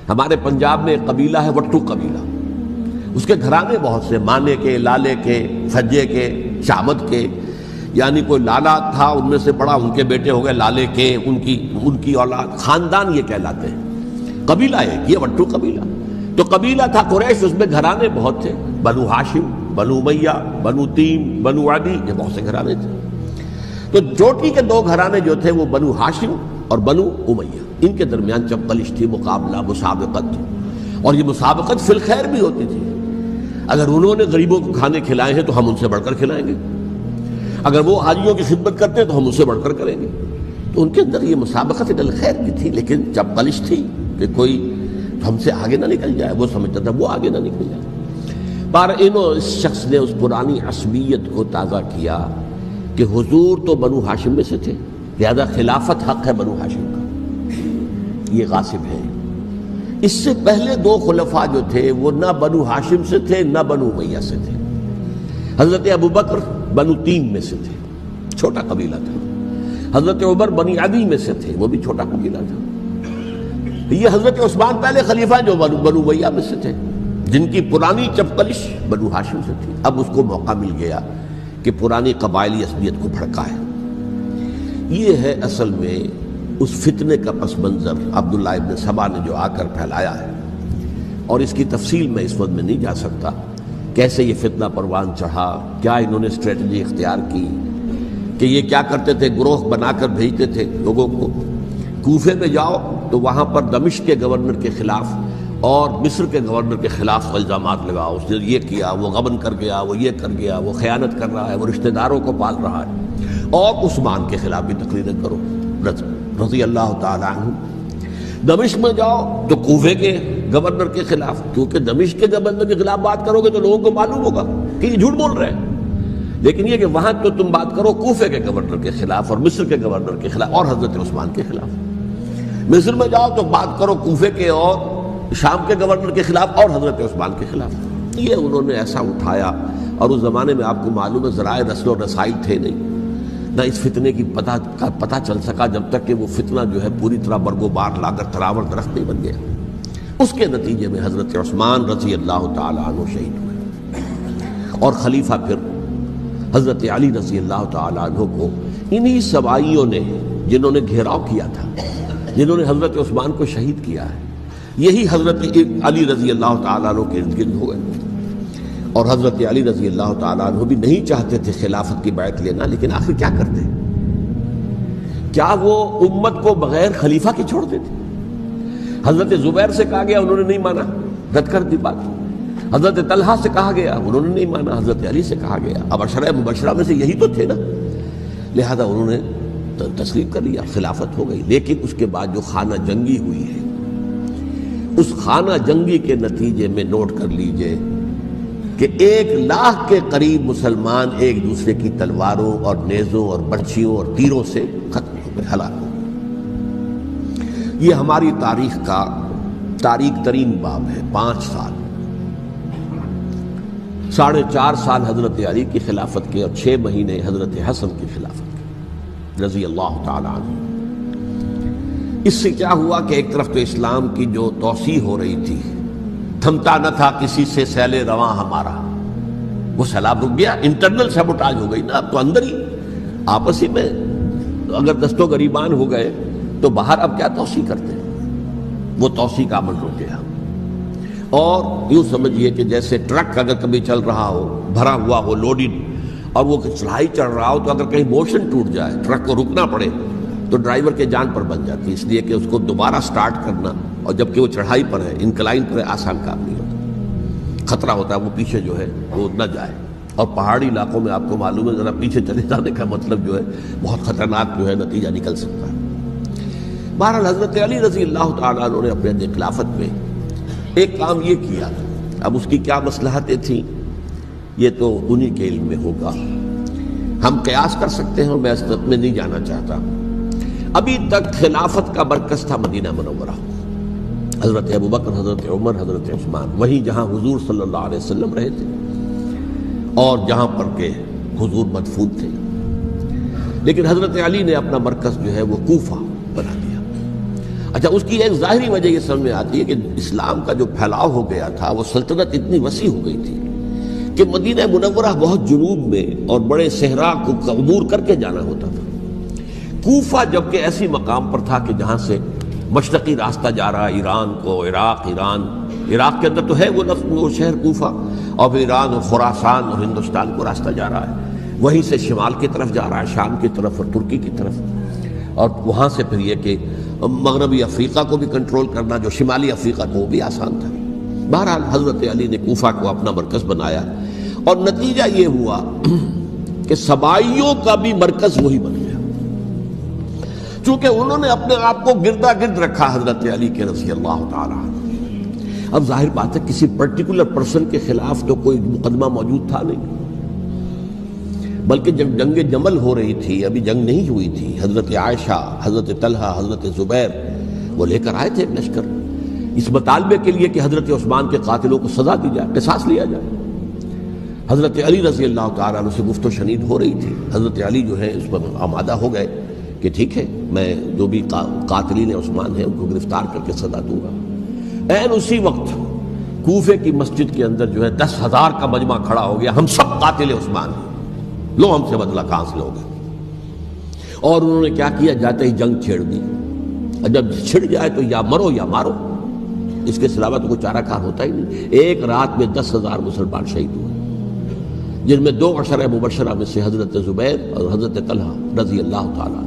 ہمارے پنجاب میں ایک قبیلہ ہے وٹو قبیلہ، اس کے گھرانے بہت سے، مانے کے، لالے کے، سجے کے، شامت کے، یعنی کوئی لالا تھا ان میں سے بڑا، ان کے بیٹے ہو گئے لالے کے، ان کی اولاد، خاندان یہ کہلاتے ہیں، قبیلہ ایک، یہ وٹو قبیلہ۔ تو تو قبیلہ تھا قریش، اس میں گھرانے بہت تھے، بنو ہاشم، بنو امیہ، بنو تیم، بنو عدی، یہ بہت سے گھرانے تھے۔ تو چوٹی کے دو گھرانے جو تھے وہ بنو ہاشم اور بنو امیہ، ان کے درمیان چپقلش تھی، مقابلہ، مسابقت، اور یہ مسابقت فی الخیر بھی ہوتی تھی۔ اگر انہوں نے غریبوں کو کھانے کھلائے ہیں تو ہم ان سے بڑھ کر کھلائیں گے، اگر وہ حاجیوں کی خدمت کرتے ہیں تو ہم ان سے بڑھ کر کریں گے۔ تو ان کے اندر یہ مسابقت الخیر کی تھی، لیکن چپقلش تھی کہ کوئی ہم سے آگے نہ نکل جائے، وہ سمجھتا تھا وہ آگے نہ نکل جائے۔ پر اس شخص نے اس پرانی عصبیت کو تازہ کیا کہ حضور تو بنو ہاشم میں سے تھے، لہذا خلافت حق ہے بنو ہاشم کا، یہ غاصب ہے۔ اس سے پہلے دو خلفاء جو تھے وہ نہ بنو ہاشم سے تھے نہ بنو امیہ سے تھے۔ حضرت ابوبکر بنو تیم میں سے تھے، چھوٹا قبیلہ تھا۔ حضرت عمر بنی عدی میں سے تھے، وہ بھی چھوٹا قبیلہ تھا۔ یہ حضرت عثمان پہلے خلیفہ جو بنو امیہ میں سے تھے، جن کی پرانی چپقلش بنو ہاشم سے تھی۔ اب اس کو موقع مل گیا کہ پرانی قبائلی عصبیت کو بھڑکائے۔ یہ ہے اصل میں اس فتنے کا پس منظر عبداللہ ابن سبا نے جو آ کر پھیلایا ہے، اور اس کی تفصیل میں اس وقت میں نہیں جا سکتا، کیسے یہ فتنہ پروان چڑھا، کیا انہوں نے اسٹریٹجی اختیار کی، کہ یہ کیا کرتے تھے، گروہ بنا کر بھیجتے تھے لوگوں کو، کوفے میں جاؤ تو وہاں پر دمشق کے گورنر کے خلاف اور مصر کے گورنر کے خلاف الزامات لگاؤ، اس نے یہ کیا، وہ غبن کر گیا، وہ یہ کر گیا، وہ خیانت کر رہا ہے، وہ رشتہ داروں کو پال رہا ہے، اور عثمان کے خلاف بھی تقریریں کرو رضی اللہ تعالی عنہ۔ دمشق میں جاؤ تو کوفے کے گورنر کے خلاف، کیونکہ دمشق کے گورنر کے خلاف بات کرو گے تو لوگوں کو معلوم ہوگا کہ یہ جھوٹ بول رہے ہیں، لیکن یہ کہ وہاں تو تم بات کرو کوفے کے گورنر کے خلاف اور مصر کے گورنر کے خلاف اور حضرت عثمان کے خلاف۔ مصر میں جاؤ تو بات کرو کوفے کے اور شام کے گورنر کے خلاف اور حضرت عثمان کے خلاف۔ یہ انہوں نے ایسا اٹھایا، اور اس زمانے میں آپ کو معلوم ہے ذرائع رسل و رسائل تھے نہیں، نہ اس فتنے کی پتہ چل سکا جب تک کہ وہ فتنہ جو ہے پوری طرح برگ و بار لا کر تراور درخت نہیں بن گیا۔ اس کے نتیجے میں حضرت عثمان رضی اللہ تعالیٰ عنہ شہید ہوئے، اور خلیفہ پھر حضرت علی رضی اللہ تعالیٰ عنہ کو انہی سوائیوں نے، جنہوں نے گھیراؤ کیا تھا، جنہوں نے حضرت عثمان کو شہید کیا ہے، یہی حضرت علی رضی اللہ تعالیٰ عنہ کے ارد گرد ہوئے۔ اور حضرت علی رضی اللہ تعالیٰ عنہ بھی نہیں چاہتے تھے خلافت کی بیعت لینا، لیکن آخر کیا کرتے؟ کیا وہ امت کو بغیر خلیفہ کے چھوڑ دیتے؟ حضرت زبیر سے کہا گیا، انہوں نے نہیں مانا، رد کر دی بات۔ حضرت طلحہ سے کہا گیا، انہوں نے نہیں مانا۔ حضرت علی سے کہا گیا، اب عشرہ مبشرہ میں سے یہی تو تھے نا، لہذا انہوں نے تسلیم کر لیا، خلافت ہو گئی۔ لیکن اس کے بعد جو خانہ جنگی ہوئی ہے، اس خانہ جنگی کے نتیجے میں نوٹ کر لیجئے کہ 1,00,000 کے قریب مسلمان ایک دوسرے کی تلواروں اور نیزوں اور برچھیوں اور تیروں سے ختم ہو گئے، ہلاک ہو گئے۔ یہ ہماری تاریخ کا تاریک ترین باب ہے۔ 5 سال، 4.5 سال حضرت علی کی خلافت کے، اور 6 مہینے حضرت حسن کی خلافت کے رضی اللہ تعالی عنہ۔ اس سے کیا ہوا کہ ایک طرف تو اسلام کی جو توسیع ہو رہی تھی، تھمتا نہ تھا کسی سے سیل رواں ہمارا، وہ سیلاب رک گیا، انٹرنل سیبوٹاج ہو گئی نا، اب تو اندر ہی آپس ہی میں اگر دست و گریبان ہو گئے تو باہر اب کیا توسیع کرتے ہیں، وہ توسیع کا عمل رک گیا۔ اور یوں سمجھیے کہ جیسے ٹرک اگر کبھی چل رہا ہو، بھرا ہوا ہو، لوڈڈ، اور وہ چڑھائی چڑھ رہا ہو، تو اگر کہیں موشن ٹوٹ جائے، ٹرک کو رکنا پڑے، تو ڈرائیور کے جان پر بن جاتی، اس لیے کہ اس کو دوبارہ سٹارٹ کرنا، اور جبکہ وہ چڑھائی پر ہے، انکلائن پر ہے، آسان کام نہیں ہوتا، خطرہ ہوتا ہے وہ پیچھے جو ہے وہ نہ جائے۔ اور پہاڑی علاقوں میں آپ کو معلوم ہے ذرا پیچھے چلے جانے کا مطلب جو ہے بہت خطرناک جو ہے نتیجہ نکل سکتا ہے۔ بہرحال حضرت علی رضی اللہ تعالیٰ عنہ نے اپنے خلافت میں ایک کام یہ کیا، اب اس کی کیا مصلحتیں تھیں یہ تو انہی کے علم میں ہوگا، ہم قیاس کر سکتے ہیں، میں اس میں نہیں جانا چاہتا۔ ابھی تک خلافت کا مرکز تھا مدینہ منورہ، حضرت ابوبکر، حضرت عمر، حضرت عثمان، وہیں جہاں حضور صلی اللہ علیہ وسلم رہے تھے اور جہاں پر کہ حضور مدفون تھے۔ لیکن حضرت علی نے اپنا مرکز جو ہے وہ کوفہ بنا دیا۔ اچھا، اس کی ایک ظاہری وجہ یہ سمجھ میں آتی ہے کہ اسلام کا جو پھیلاؤ ہو گیا تھا، وہ سلطنت اتنی وسیع ہو گئی تھی کہ مدینہ منورہ بہت جنوب میں اور بڑے صحرا کو عبور کر کے جانا ہوتا تھا۔ کوفہ جبکہ ایسی مقام پر تھا کہ جہاں سے مشرقی راستہ جا رہا، ایران کو، عراق، ایران عراق کے اندر تو ہے وہ شہر کوفہ، اور پھر ایران اور خراسان اور ہندوستان کو راستہ جا رہا ہے، وہیں سے شمال کی طرف جا رہا ہے، شام کی طرف اور ترکی کی طرف، اور وہاں سے پھر یہ کہ مغربی افریقہ کو بھی کنٹرول کرنا، جو شمالی افریقہ کو وہ بھی آسان تھا۔ بہرحال حضرت علی نے کوفہ کو اپنا مرکز بنایا، اور نتیجہ یہ ہوا کہ سبائیوں کا بھی مرکز وہی بن گیا، چونکہ انہوں نے اپنے آپ کو گردا گرد رکھا حضرت علی کے رضی اللہ تعالیٰ عنہ۔ اب ظاہر بات ہے کسی پرٹیکولر پرسن کے خلاف تو کوئی مقدمہ موجود تھا نہیں، بلکہ جب جنگ جمل ہو رہی تھی، ابھی جنگ نہیں ہوئی تھی، حضرت عائشہ، حضرت طلحہ، حضرت زبیر وہ لے کر آئے تھے ایک لشکر اس مطالبے کے لیے کہ حضرت عثمان کے قاتلوں کو سزا دی جائے، قصاص لیا جائے۔ حضرت علی رضی اللہ تعالیٰ عنہ سے گفت و شنید ہو رہی تھی، حضرت علی جو ہے اس پر آمادہ ہو گئے کہ ٹھیک ہے، میں جو بھی قاتلین عثمان ہیں ان کو گرفتار کر کے سزا دوں گا۔ این اسی وقت کوفے کی مسجد کے اندر جو ہے 10,000 کا مجمع کھڑا ہو گیا، ہم سب قاتل عثمان ہیں، لو ہم سے بدلہ کہاں سے لوگے؟ اور انہوں نے کیا کیا، جاتے ہی جنگ چھیڑ دی، اور جب چھڑ جائے تو یا مرو یا مارو، اس کے علاوہ تو کوئی چارہ کار ہوتا ہی نہیں۔ ایک رات میں 10,000 مسلمان شہید ہوئے، جن میں 2 عشرہ مبشرہ میں سے حضرت زبیر اور حضرت طلحہ رضی اللہ تعالیٰ۔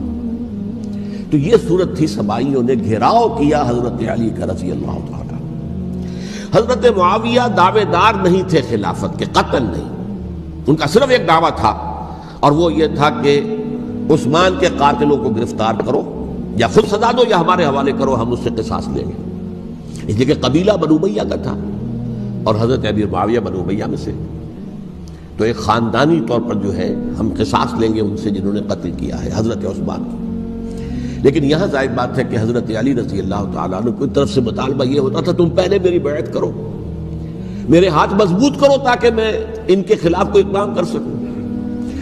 تو یہ صورت تھی، سبائیوں نے گھیراؤ کیا حضرت علی کا رضی اللہ تعالیٰ۔ حضرت معاویہ دعوے دار نہیں تھے خلافت کے، قطعاً نہیں، ان کا صرف ایک دعویٰ تھا، اور وہ یہ تھا کہ عثمان کے قاتلوں کو گرفتار کرو، یا خود سزا دو یا ہمارے حوالے کرو، ہم اس سے قصاص لیں گے۔ اس لیے کہ قبیلہ بنو امیہ کا تھا، اور حضرت امیر معاویہ بنو امیہ میں سے، تو ایک خاندانی طور پر جو ہے ہم قصاص لیں گے ان سے جنہوں نے قتل کیا ہے حضرت عثمان کو۔ لیکن یہاں ظاہر بات ہے کہ حضرت علی رضی اللہ تعالیٰ عنہ کی طرف سے مطالبہ یہ ہوتا تھا، تم پہلے میری بیعت کرو، میرے ہاتھ مضبوط کرو تاکہ میں ان کے خلاف کوئی اقدام کر سکوں۔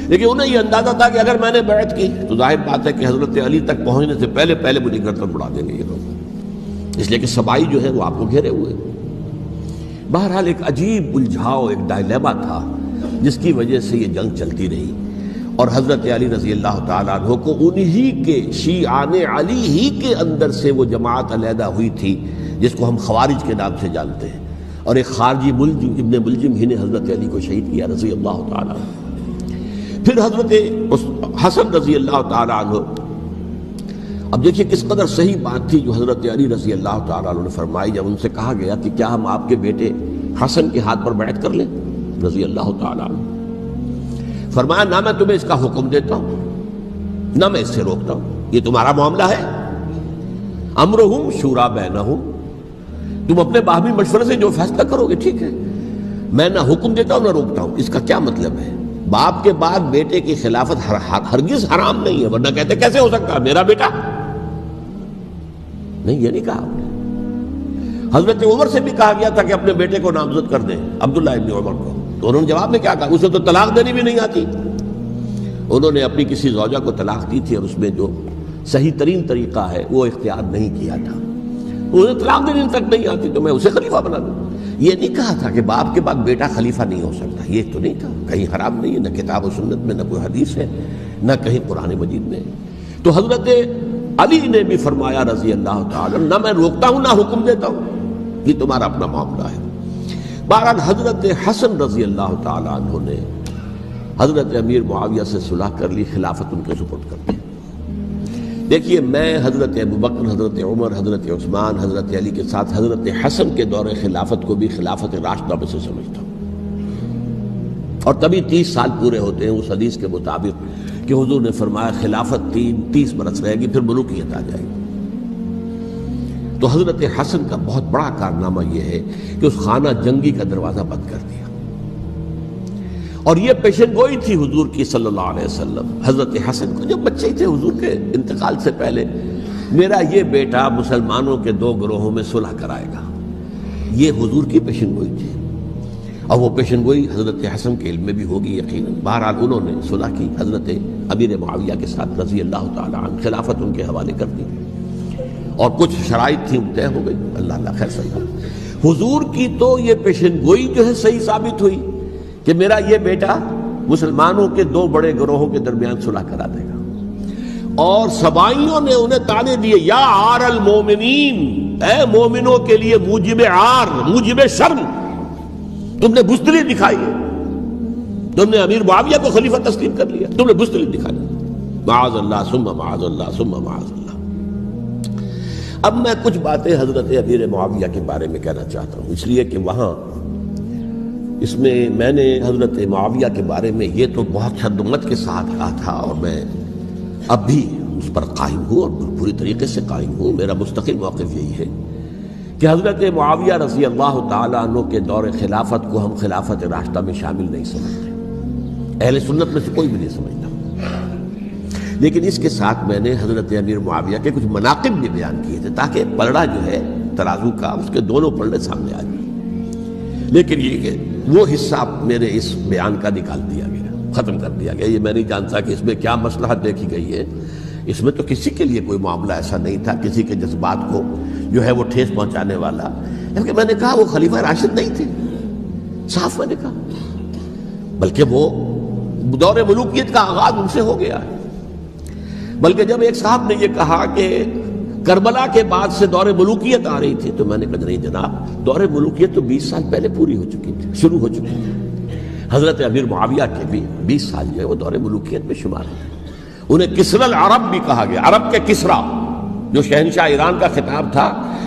لیکن انہیں یہ اندازہ تھا کہ اگر میں نے بیعت کی تو ظاہر بات ہے کہ حضرت علی تک پہنچنے سے پہلے مجھے گردن اڑا دیں گے یہ لوگ، اس لیے کہ سبائی جو ہے وہ آپ کو گھیرے ہوئے۔ بہرحال ایک عجیب الجھاؤ، ایک ڈائلیما تھا جس کی وجہ سے یہ جنگ چلتی رہی، اور حضرت علی رضی اللہ تعالیٰ عنہ کو انہی کے شیعان علی ہی کے اندر سے وہ جماعت علیحدہ ہوئی تھی جس کو ہم خوارج کے نام سے جانتے ہیں، اور ایک خارجی ملجم ابن ملجم ہی نے حضرت علی کو شہید کیا رضی اللہ تعالیٰ عنہ۔ پھر حضرت حسن رضی اللہ تعالیٰ عنہ، اب دیکھیے کس قدر صحیح بات تھی جو حضرت علی رضی اللہ تعالیٰ عنہ نے فرمائی جب ان سے کہا گیا کہ کیا ہم آپ کے بیٹے حسن کے ہاتھ پر بیعت کر لیں رضی اللہ تعالیٰ عنہ۔ فرمایا نہ میں تمہیں اس کا حکم دیتا ہوں نہ میں اس سے روکتا ہوں، یہ تمہارا معاملہ ہے، امرہم شورا بینہم، تم اپنے باہمی مشورے سے جو فیصلہ کرو گے ٹھیک ہے، میں نہ حکم دیتا ہوں نہ روکتا ہوں۔ اس کا کیا مطلب ہے؟ باپ کے بعد بیٹے کی خلافت ہرگز حرام نہیں ہے، ورنہ کہتے کیسے ہو سکتا ہے میرا بیٹا؟ نہیں، یہ نہیں کہا آپ نے۔ حضرت عمر سے بھی کہا گیا تھا کہ اپنے بیٹے کو نامزد کر دیں، عبداللہ ابن عمر کو، تو انہوں نے جواب میں کیا کہا؟ اسے تو طلاق دینی بھی نہیں آتی۔ انہوں نے اپنی کسی زوجہ کو طلاق دی تھی، اور اس میں جو صحیح ترین طریقہ ہے وہ اختیار نہیں کیا تھا، انہیں طلاق دینے تک نہیں آتی تو میں اسے خلیفہ بنا دوں۔ یہ نہیں کہا تھا کہ باپ کے بعد بیٹا خلیفہ نہیں ہو سکتا، یہ تو نہیں تھا، کہیں حرام نہیں ہے، نہ کتاب و سنت میں، نہ کوئی حدیث ہے، نہ کہیں قرآن مجید میں۔ تو حضرت علی نے بھی فرمایا رضی اللہ تعالیٰ، نہ میں روکتا ہوں نہ حکم دیتا ہوں، یہ تمہارا اپنا معاملہ ہے۔ بہرحال حضرت حسن رضی اللہ تعالیٰ عنہ نے حضرت امیر معاویہ سے صلح کر لی، خلافت ان کے سپرد کر دی۔ دیکھیے میں حضرت ابوبکر، حضرت عمر، حضرت عثمان، حضرت علی کے ساتھ حضرت حسن کے دور خلافت کو بھی خلافت راشدہ میں سے سمجھتا ہوں، اور تبھی 30 سال پورے ہوتے ہیں اس حدیث کے مطابق کہ حضور نے فرمایا خلافت 30 برس رہے گی، پھر ملوکیت آ جائے گی۔ تو حضرت حسن کا بہت بڑا کارنامہ یہ ہے کہ اس خانہ جنگی کا دروازہ بند کر دیا، اور یہ پیشن گوئی تھی حضور کی صلی اللہ علیہ وسلم حضرت حسن کو، جب بچے ہی تھے حضور کے انتقال سے پہلے، میرا یہ بیٹا مسلمانوں کے 2 گروہوں میں صلح کرائے گا، یہ حضور کی پیشن گوئی تھی، اور وہ پیشن گوئی حضرت حسن کے علم میں بھی ہوگی یقیناً۔ بہرحال انہوں نے صلح کی حضرت امیر معاویہ کے ساتھ رضی اللہ تعالیٰ عنہ، خلافت ان کے حوالے کر دی، اور کچھ شرائط تھیں طے ہو گئی، اللہ خیر صحیح۔ حضور کی تو یہ پیشن گوئی جو ہے صحیح ثابت ہوئی کہ میرا یہ بیٹا مسلمانوں کے 2 بڑے گروہوں کے درمیان صلح کرا دے گا، اور سبائیوں نے انہیں تانے دیے، یا عار المومنین، اے مومنوں کے لیے موجب عار، موجب شرم، تم نے بزدلی دکھائی ہے، تم نے امیر معاویہ کو خلیفہ تسلیم کر لیا، تم نے بزدلی دکھائی، معاذ اللہ ثم معاذ اللہ ثم معاذ اللہ۔ اب میں کچھ باتیں حضرت امیر معاویہ کے بارے میں کہنا چاہتا ہوں، اس لیے کہ وہاں اس میں نے حضرت معاویہ کے بارے میں یہ تو بہت شدت کے ساتھ کہا تھا، اور میں اب بھی اس پر قائم ہوں اور پوری طریقے سے قائم ہوں۔ میرا مستقل موقف یہی ہے کہ حضرت معاویہ رضی اللہ تعالیٰ عنہ کے دور خلافت کو ہم خلافت راشدہ میں شامل نہیں سمجھتے، اہل سنت میں سے کوئی بھی نہیں سمجھتا، لیکن اس کے ساتھ میں نے حضرت امیر معاویہ کے کچھ مناقب بھی بیان کیے تھے تاکہ پلڑا جو ہے ترازو کا اس کے دونوں پلڑے سامنے آ جائیں۔ لیکن یہ کہ وہ حصہ میرے اس بیان کا نکال دیا گیا، ختم کر دیا گیا۔ یہ میں نہیں جانتا کہ اس میں کیا مصلحت دیکھی گئی ہے، اس میں تو کسی کے لیے کوئی معاملہ ایسا نہیں تھا کسی کے جذبات کو جو ہے وہ ٹھیس پہنچانے والا، کیونکہ میں نے کہا وہ خلیفہ راشد نہیں تھے، صاف میں نے کہا، بلکہ وہ دور ملوکیت کا آغاز ان سے ہو گیا ہے۔ بلکہ جب ایک صاحب نے یہ کہا کہ کربلا کے بعد سے دور ملوکیت آ رہی تھی، تو میں نے کہا نہیں جناب، دور ملوکیت تو 20 سال پہلے پوری ہو چکی تھی، شروع ہو چکی تھی۔ حضرت امیر معاویہ کے بھی 20 سال جو ہے وہ دور ملوکیت میں شمار ہیں۔ انہیں کسری العرب بھی کہا گیا، عرب کے کسریٰ، جو شہنشاہ ایران کا خطاب تھا،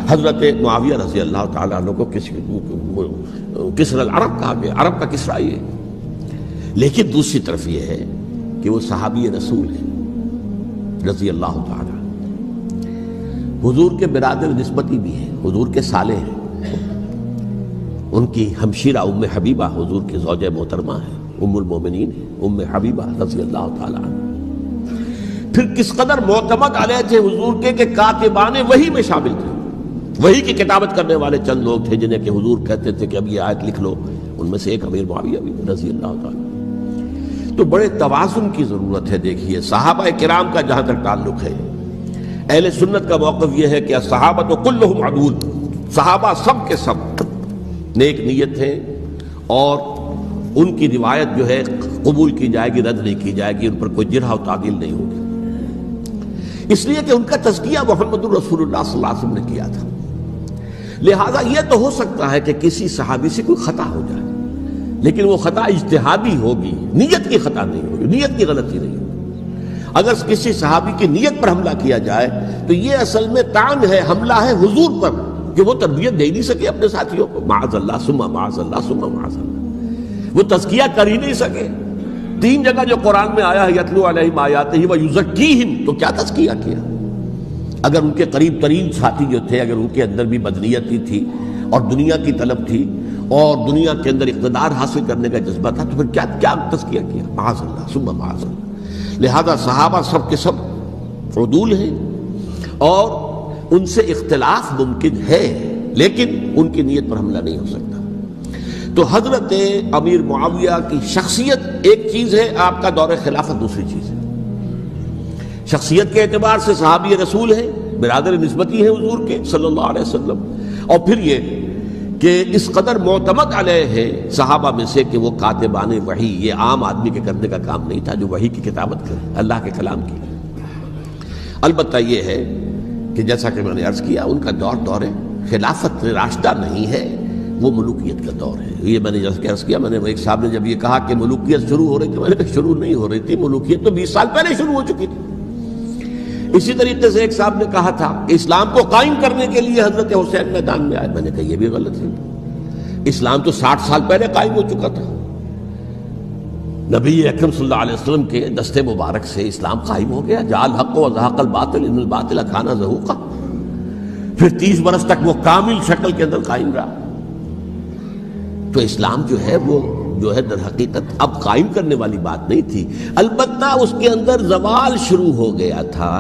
حضرت معاویہ رضی اللہ تعالیٰ عنہ کو کسری العرب کہا گیا، عرب کا کسریٰ یہ۔ لیکن دوسری طرف یہ ہے کہ وہ صحابی رسول ہیں رضی اللہ تعالیٰ، حضور کے برادر نسبتی بھی ہیں، حضور کے سالے ہیں، ان کی ہمشیرہ ام حبیبہ حضور کی زوجہ محترمہ ہیں، ام المومنین ہیں، ام حبیبہ رضی اللہ تعالیٰ عنہ۔ پھر کس قدر معتمد علیہ تھے حضور کے کہ کاتبان وحی میں شامل تھے، وحی کی کتابت کرنے والے چند لوگ تھے جنہیں کہ حضور کہتے تھے کہ اب یہ آیت لکھ لو، ان میں سے ایک امیر معاویہ بھی رضی اللہ تعالیٰ۔ تو بڑے توازن کی ضرورت ہے۔ دیکھیے صحابہ کرام کا جہاں تک تعلق ہے، اہل سنت کا موقف یہ ہے کہ صحابہ تو کلہم عدول، صحابہ سب کے سب نیک نیت ہیں، اور ان کی روایت جو ہے قبول کی جائے گی، رد نہیں کی جائے گی، ان پر کوئی جرح و تعدیل نہیں ہوگی، اس لیے کہ ان کا تزکیہ محمد الرسول اللہ صلی اللہ علیہ وسلم نے کیا تھا۔ لہذا یہ تو ہو سکتا ہے کہ کسی صحابی سے کوئی خطا ہو جائے، لیکن وہ خطا اجتہادی ہوگی، نیت کی خطا نہیں ہوگی، نیت کی غلطی نہیں ہوگی۔ اگر کسی صحابی کی نیت پر حملہ کیا جائے تو یہ اصل میں طعن ہے، حملہ ہے حضور پر کہ وہ تربیت دے نہیں سکے اپنے ساتھیوں کو، معاذ اللہ ثم معاذ اللہ ثم معاذ اللہ، وہ تزکیہ کر ہی نہیں سکے۔ 3 جگہ جو قرآن میں آیا ہے یتلو علیہم آیاتہ ویزکیہم، تو کیا تزکیہ کیا؟ اگر ان کے قریب ترین ساتھی جو تھے، اگر ان کے اندر بھی بدنیتی تھی اور دنیا کی طلب تھی اور دنیا کے اندر اقتدار حاصل کرنے کا جذبہ تھا، تو پھر کیا تزکیہ کیا؟ معاذ اللہ ثم معاذ اللہ۔ لہذا صحابہ سب کے سب عدول ہیں، اور ان سے اختلاف ممکن ہے، لیکن ان کی نیت پر حملہ نہیں ہو سکتا۔ تو حضرت امیر معاویہ کی شخصیت ایک چیز ہے، آپ کا دور خلافت دوسری چیز ہے۔ شخصیت کے اعتبار سے صحابی رسول ہیں، برادر نسبتی ہیں حضور کے صلی اللہ علیہ وسلم، اور پھر یہ کہ اس قدر معتمد علیہ ہے صحابہ میں سے کہ وہ کاتبان وحی، یہ عام آدمی کے کرنے کا کام نہیں تھا جو وحی کی کتابت کرے، اللہ کے کلام کی۔ البتہ یہ ہے کہ جیسا کہ میں نے عرض کیا، ان کا دور خلافت راشدہ نہیں ہے، وہ ملوکیت کا دور ہے۔ یہ میں نے جیسا عرض کیا، میں نے ایک صاحب نے جب یہ کہا کہ ملوکیت شروع ہو رہی تھی، میں نے کہا شروع نہیں ہو رہی تھی، ملوکیت تو 20 سال پہلے شروع ہو چکی تھی۔ اسی طریقے سے ایک صاحب نے کہا تھا کہ اسلام کو قائم کرنے کے لیے حضرت حسین میدان میں آئے، میں نے کہا یہ بھی غلط ہے، اسلام تو 60 سال پہلے قائم ہو چکا تھا، نبی اکرم صلی اللہ علیہ وسلم کے دستے مبارک سے اسلام قائم ہو گیا، جاء الحق وزهق الباطل ان الباطل کان زہوقا، پھر 30 برس تک وہ کامل شکل کے اندر قائم رہا۔ تو اسلام جو ہے وہ جو ہے در حقیقت اب قائم کرنے والی بات نہیں تھی، البتہ اس کے اندر زوال شروع ہو گیا تھا،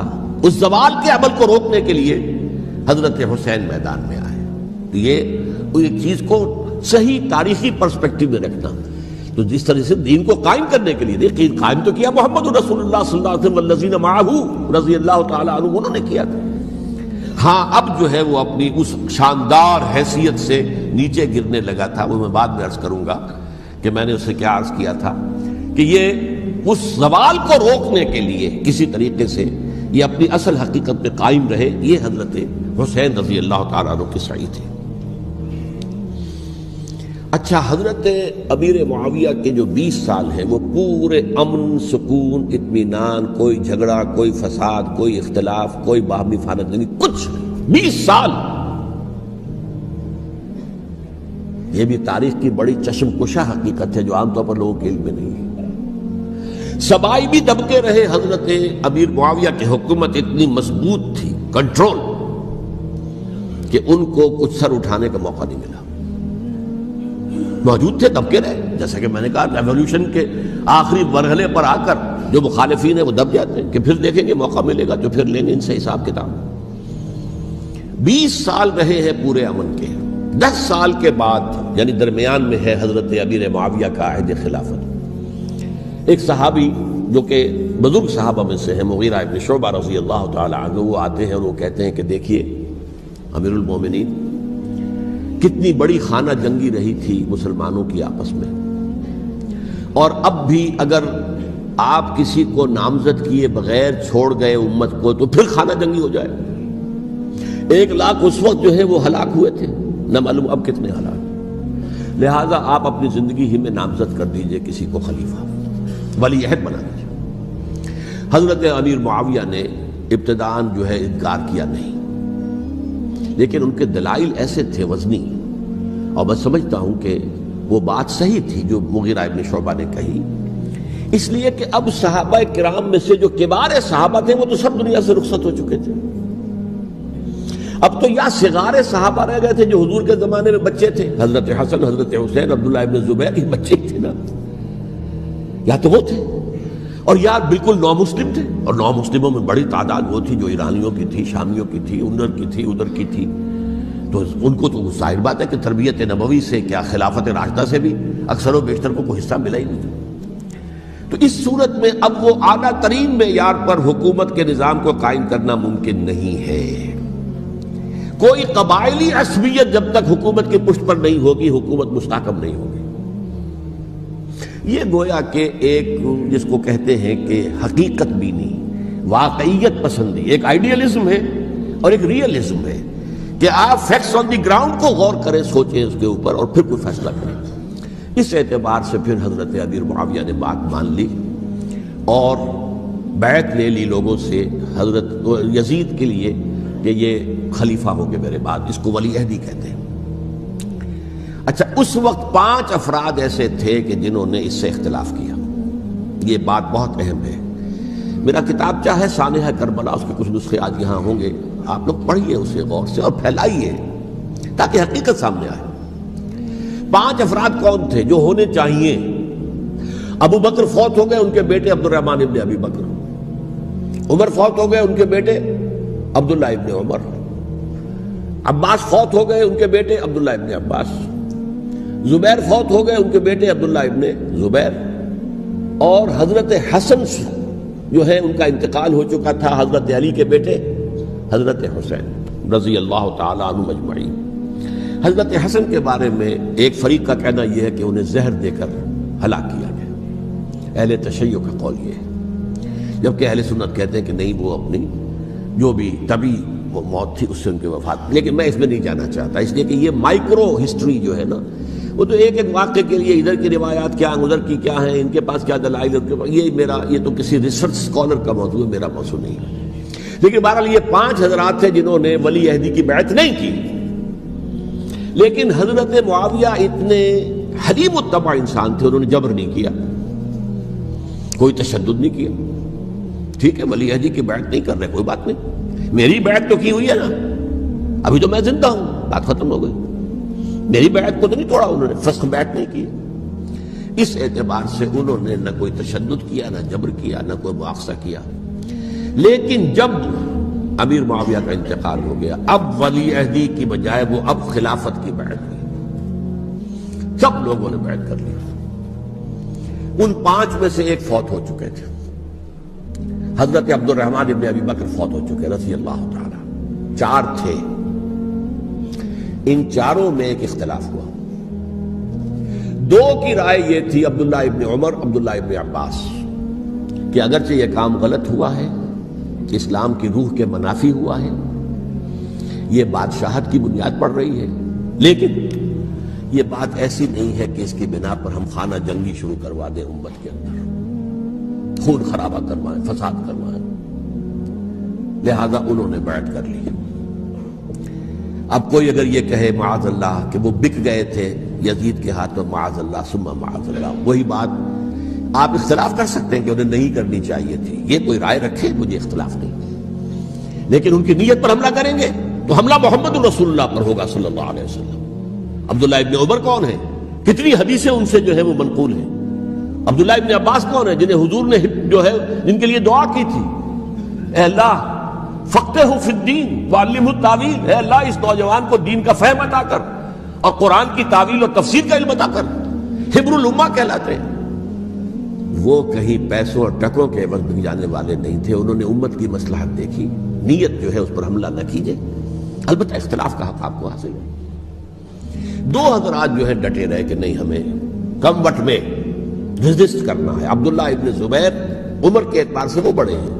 اس زوال کے عمل کو روکنے کے لیے حضرت حسین میدان میں آئے۔ تو یہ ایک چیز کو صحیح تاریخی پرسپیکٹو میں رکھنا، تو جس طرح سے دین کو قائم کرنے کے لیے دیکھیے قائم تو کیا محمد رسول اللہ صلی اللہ علیہ وسلم والذین معہ رضی اللہ تعالیٰ عنہ، انہوں نے کیا تھا۔ ہاں اب جو ہے وہ اپنی اس شاندار حیثیت سے نیچے گرنے لگا تھا، وہ میں بعد میں عرض کروں گا کہ میں نے اسے کیا عرض کیا تھا کہ یہ اس زوال کو روکنے کے لیے کسی طریقے سے یہ اپنی اصل حقیقت پہ قائم رہے، یہ حضرت حسین رضی اللہ تعالیٰ عنہ کی سعی تھی۔ اچھا، حضرت امیر معاویہ کے جو 20 سال ہیں وہ پورے امن، سکون، اطمینان، کوئی جھگڑا، کوئی فساد، کوئی اختلاف، کوئی باہمی فانت نہیں، کچھ 20 سال۔ یہ بھی تاریخ کی بڑی چشم کشا حقیقت ہے جو عام طور پر لوگوں کے علم میں نہیں ہے۔ سبائی بھی دبکے رہے، حضرت امیر معاویہ کی حکومت اتنی مضبوط تھی، کنٹرول، کہ ان کو کچھ سر اٹھانے کا موقع نہیں ملا۔ موجود تھے، دبکے رہے، جیسا کہ میں نے کہا ریولوشن کے آخری مرحلے پر آ کر جو مخالفین ہیں وہ دب جاتے ہیں کہ پھر دیکھیں گے موقع ملے گا تو پھر لیں گے ان سے حساب کتاب۔ 20 سال رہے ہیں پورے امن کے۔ 10 سال کے بعد یعنی درمیان میں ہے حضرت امیر معاویہ کا عہد خلافت۔ ایک صحابی جو کہ بزرگ صحابہ میں سے ہیں، مغیرہ ابن شعبہ رضی اللہ تعالی عنہ، وہ آتے ہیں اور وہ کہتے ہیں کہ دیکھیے امیر المومنین، کتنی بڑی خانہ جنگی رہی تھی مسلمانوں کی آپس میں، اور اب بھی اگر آپ کسی کو نامزد کیے بغیر چھوڑ گئے امت کو تو پھر خانہ جنگی ہو جائے۔ 1 لاکھ اس وقت جو ہے وہ ہلاک ہوئے تھے، نہ معلوم اب کتنے ہلاک۔ لہٰذا آپ اپنی زندگی ہی میں نامزد کر دیجئے کسی کو خلیفہ، ولی عہد بنا دیجئے۔ حضرت امیر معاویہ نے ابتداءً جو ہے انکار کیا نہیں، لیکن ان کے دلائل ایسے تھے وزنی، اور میں سمجھتا ہوں کہ وہ بات صحیح تھی جو مغیرہ ابن شعبہ نے کہی، اس لیے کہ اب صحابہ کرام میں سے جو کبار صحابہ تھے وہ تو سب دنیا سے رخصت ہو چکے تھے۔ اب تو یا صغار صحابہ رہ گئے تھے جو حضور کے زمانے میں بچے تھے، حضرت حسن، حضرت حسین، عبداللہ ابن زبیر، یہ بچے تھے نا، یا تو وہ تھے، اور یا بالکل نو مسلم تھے، اور نو مسلموں میں بڑی تعداد وہ تھی جو ایرانیوں کی تھی، شامیوں کی تھی، ادھر کی تھی، تو ان کو تو ظاہر بات ہے کہ تربیت نبوی سے کیا خلافت راشدہ سے بھی اکثر و بیشتر کو کوئی حصہ ملا ہی نہیں تھا۔ تو اس صورت میں اب وہ اعلیٰ ترین معیار پر حکومت کے نظام کو قائم کرنا ممکن نہیں ہے۔ کوئی قبائلی عصبیت جب تک حکومت کی پشت پر نہیں ہوگی، حکومت مستحکم نہیں ہوگی۔ یہ گویا کہ ایک جس کو کہتے ہیں کہ حقیقت بینی، واقعیت پسندی، ایک آئیڈیلزم ہے اور ایک ریئلزم ہے کہ آپ فیکٹس آن دی گراؤنڈ کو غور کریں، سوچیں اس کے اوپر اور پھر کوئی فیصلہ کریں۔ اس اعتبار سے پھر حضرت امیر معاویہ نے بات مان لی اور بیعت لے لی لوگوں سے حضرت یزید کے لیے کہ یہ خلیفہ ہو گئے میرے بعد، اس کو ولی عہدی کہتے ہیں۔ اچھا، اس وقت 5 افراد ایسے تھے کہ جنہوں نے اس سے اختلاف کیا، یہ بات بہت اہم ہے۔ میرا کتابچہ ہے سانحہ کربلا، اس کے کچھ نسخے آج یہاں ہوں گے، آپ لوگ پڑھیے اسے غور سے اور پھیلائیے تاکہ حقیقت سامنے آئے۔ 5 افراد کون تھے جو ہونے چاہیے؟ ابو بکر فوت ہو گئے، ان کے بیٹے عبد الرحمن ابن ابی بکر۔ عمر فوت ہو گئے، ان کے بیٹے عبداللہ ابن عمر۔ عباس فوت ہو گئے، ان کے بیٹے عبداللہ ابن عباس۔ زبیر فوت ہو گئے، ان کے بیٹے عبداللہ ابن زبیر۔ اور حضرت حسن جو ہے ان کا انتقال ہو چکا تھا، حضرت علی کے بیٹے حضرت حسین رضی اللہ تعالی عنہ اجمعین۔ حضرت حسن کے بارے میں ایک فریق کا کہنا یہ ہے کہ انہیں زہر دے کر ہلاک کیا گیا، اہل تشیع کا قول یہ ہے، جبکہ اہل سنت کہتے ہیں کہ نہیں، وہ اپنی جو بھی طبی وہ موت تھی اس سے ان کی وفات۔ لیکن میں اس میں نہیں جانا چاہتا، اس لیے کہ یہ مائکرو ہسٹری جو ہے نا، وہ تو ایک ایک واقعے کے لیے ادھر کی روایات کیا ہیں، ادھر کی کیا ہیں، ان کے پاس کیا دلائل، یہ تو کسی ریسرچ اسکالر کا موضوع ہے، میرا موضوع نہیں ہے۔ لیکن بہرحال یہ 5 حضرات تھے جنہوں نے ولی عہدی کی بیعت نہیں کی، لیکن حضرت معاویہ اتنے حلیم الطبع انسان تھے، انہوں نے جبر نہیں کیا، کوئی تشدد نہیں کیا۔ ٹھیک ہے، ولی عہدی کی بیعت نہیں کر رہے، کوئی بات نہیں، میری بیعت تو کی ہوئی ہے نا، ابھی تو میں زندہ ہوں، بات ختم ہو گئی، میری بیعت کو تو نہیں توڑا انہوں نے، فسخ بیعت نہیں کی۔ اس اعتبار سے انہوں نے نہ کوئی تشدد کیا، نہ جبر کیا، نہ کوئی مواخذہ کیا۔ لیکن جب امیر معاویہ کا انتقال ہو گیا، اب ولی عہدی کی بجائے وہ اب خلافت کی بیعت کی، سب لوگوں نے بیعت کر لی۔ ان 5 میں سے ایک فوت ہو چکے تھے، حضرت عبد الرحمن ابن ابی بکر فوت ہو چکے رضی اللہ تعالی۔ 4 تھے، ان 4 میں ایک اختلاف ہوا۔ 2 کی رائے یہ تھی، عبداللہ ابن عمر، عبداللہ ابن عباس، کہ اگرچہ یہ کام غلط ہوا ہے اسلام کی روح کے منافی ہوا ہے، یہ بادشاہت کی بنیاد پڑ رہی ہے، لیکن یہ بات ایسی نہیں ہے کہ اس کی بنا پر ہم خانہ جنگی شروع کروا دیں، امت کے اندر خون خرابہ کروائیں، فساد کروائیں۔ لہذا انہوں نے بیعت کر لی۔ اب کوئی اگر یہ کہے معاذ اللہ کہ وہ بک گئے تھے یزید کے ہاتھ میں، معاذ اللہ ثم معاذ اللہ، وہی بات آپ اختلاف کر سکتے ہیں کہ انہیں نہیں کرنی چاہیے تھی، یہ کوئی رائے رکھے، مجھے اختلاف نہیں، لیکن ان کی نیت پر حملہ کریں گے تو حملہ محمد رسول اللہ پر ہوگا صلی اللہ علیہ وسلم۔ عبداللہ ابن عمر کون ہیں؟ کتنی حدیثیں ان سے جو ہے وہ منقول ہیں۔ عبداللہ ابن عباس کون ہیں؟ جنہیں حضور نے جو ہے جن کے لیے دعا کی تھی، اے اللہ فقہہ فی الدین وعلمہ التاویل، اے اللہ اس نوجوان کو دین کا فہم عطا کر اور قرآن کی تعویل اور تفسیر کا علم عطا کر، حبر الامہ کہلاتے ہیں۔ وہ کہیں پیسوں اور ٹکوں کے عوض بک جانے والے نہیں تھے، انہوں نے امت کی مصلحت دیکھی، نیت جو ہے اس پر حملہ نہ کیجئے، البتہ اختلاف کا حق آپ کو حاصل ہے۔ دو حضرات جو ہے ڈٹے رہے کہ نہیں، ہمیں کم وقت میں ریزسٹ کرنا ہے۔ عبداللہ ابن زبیر عمر کے اعتبار سے وہ بڑے ہیں،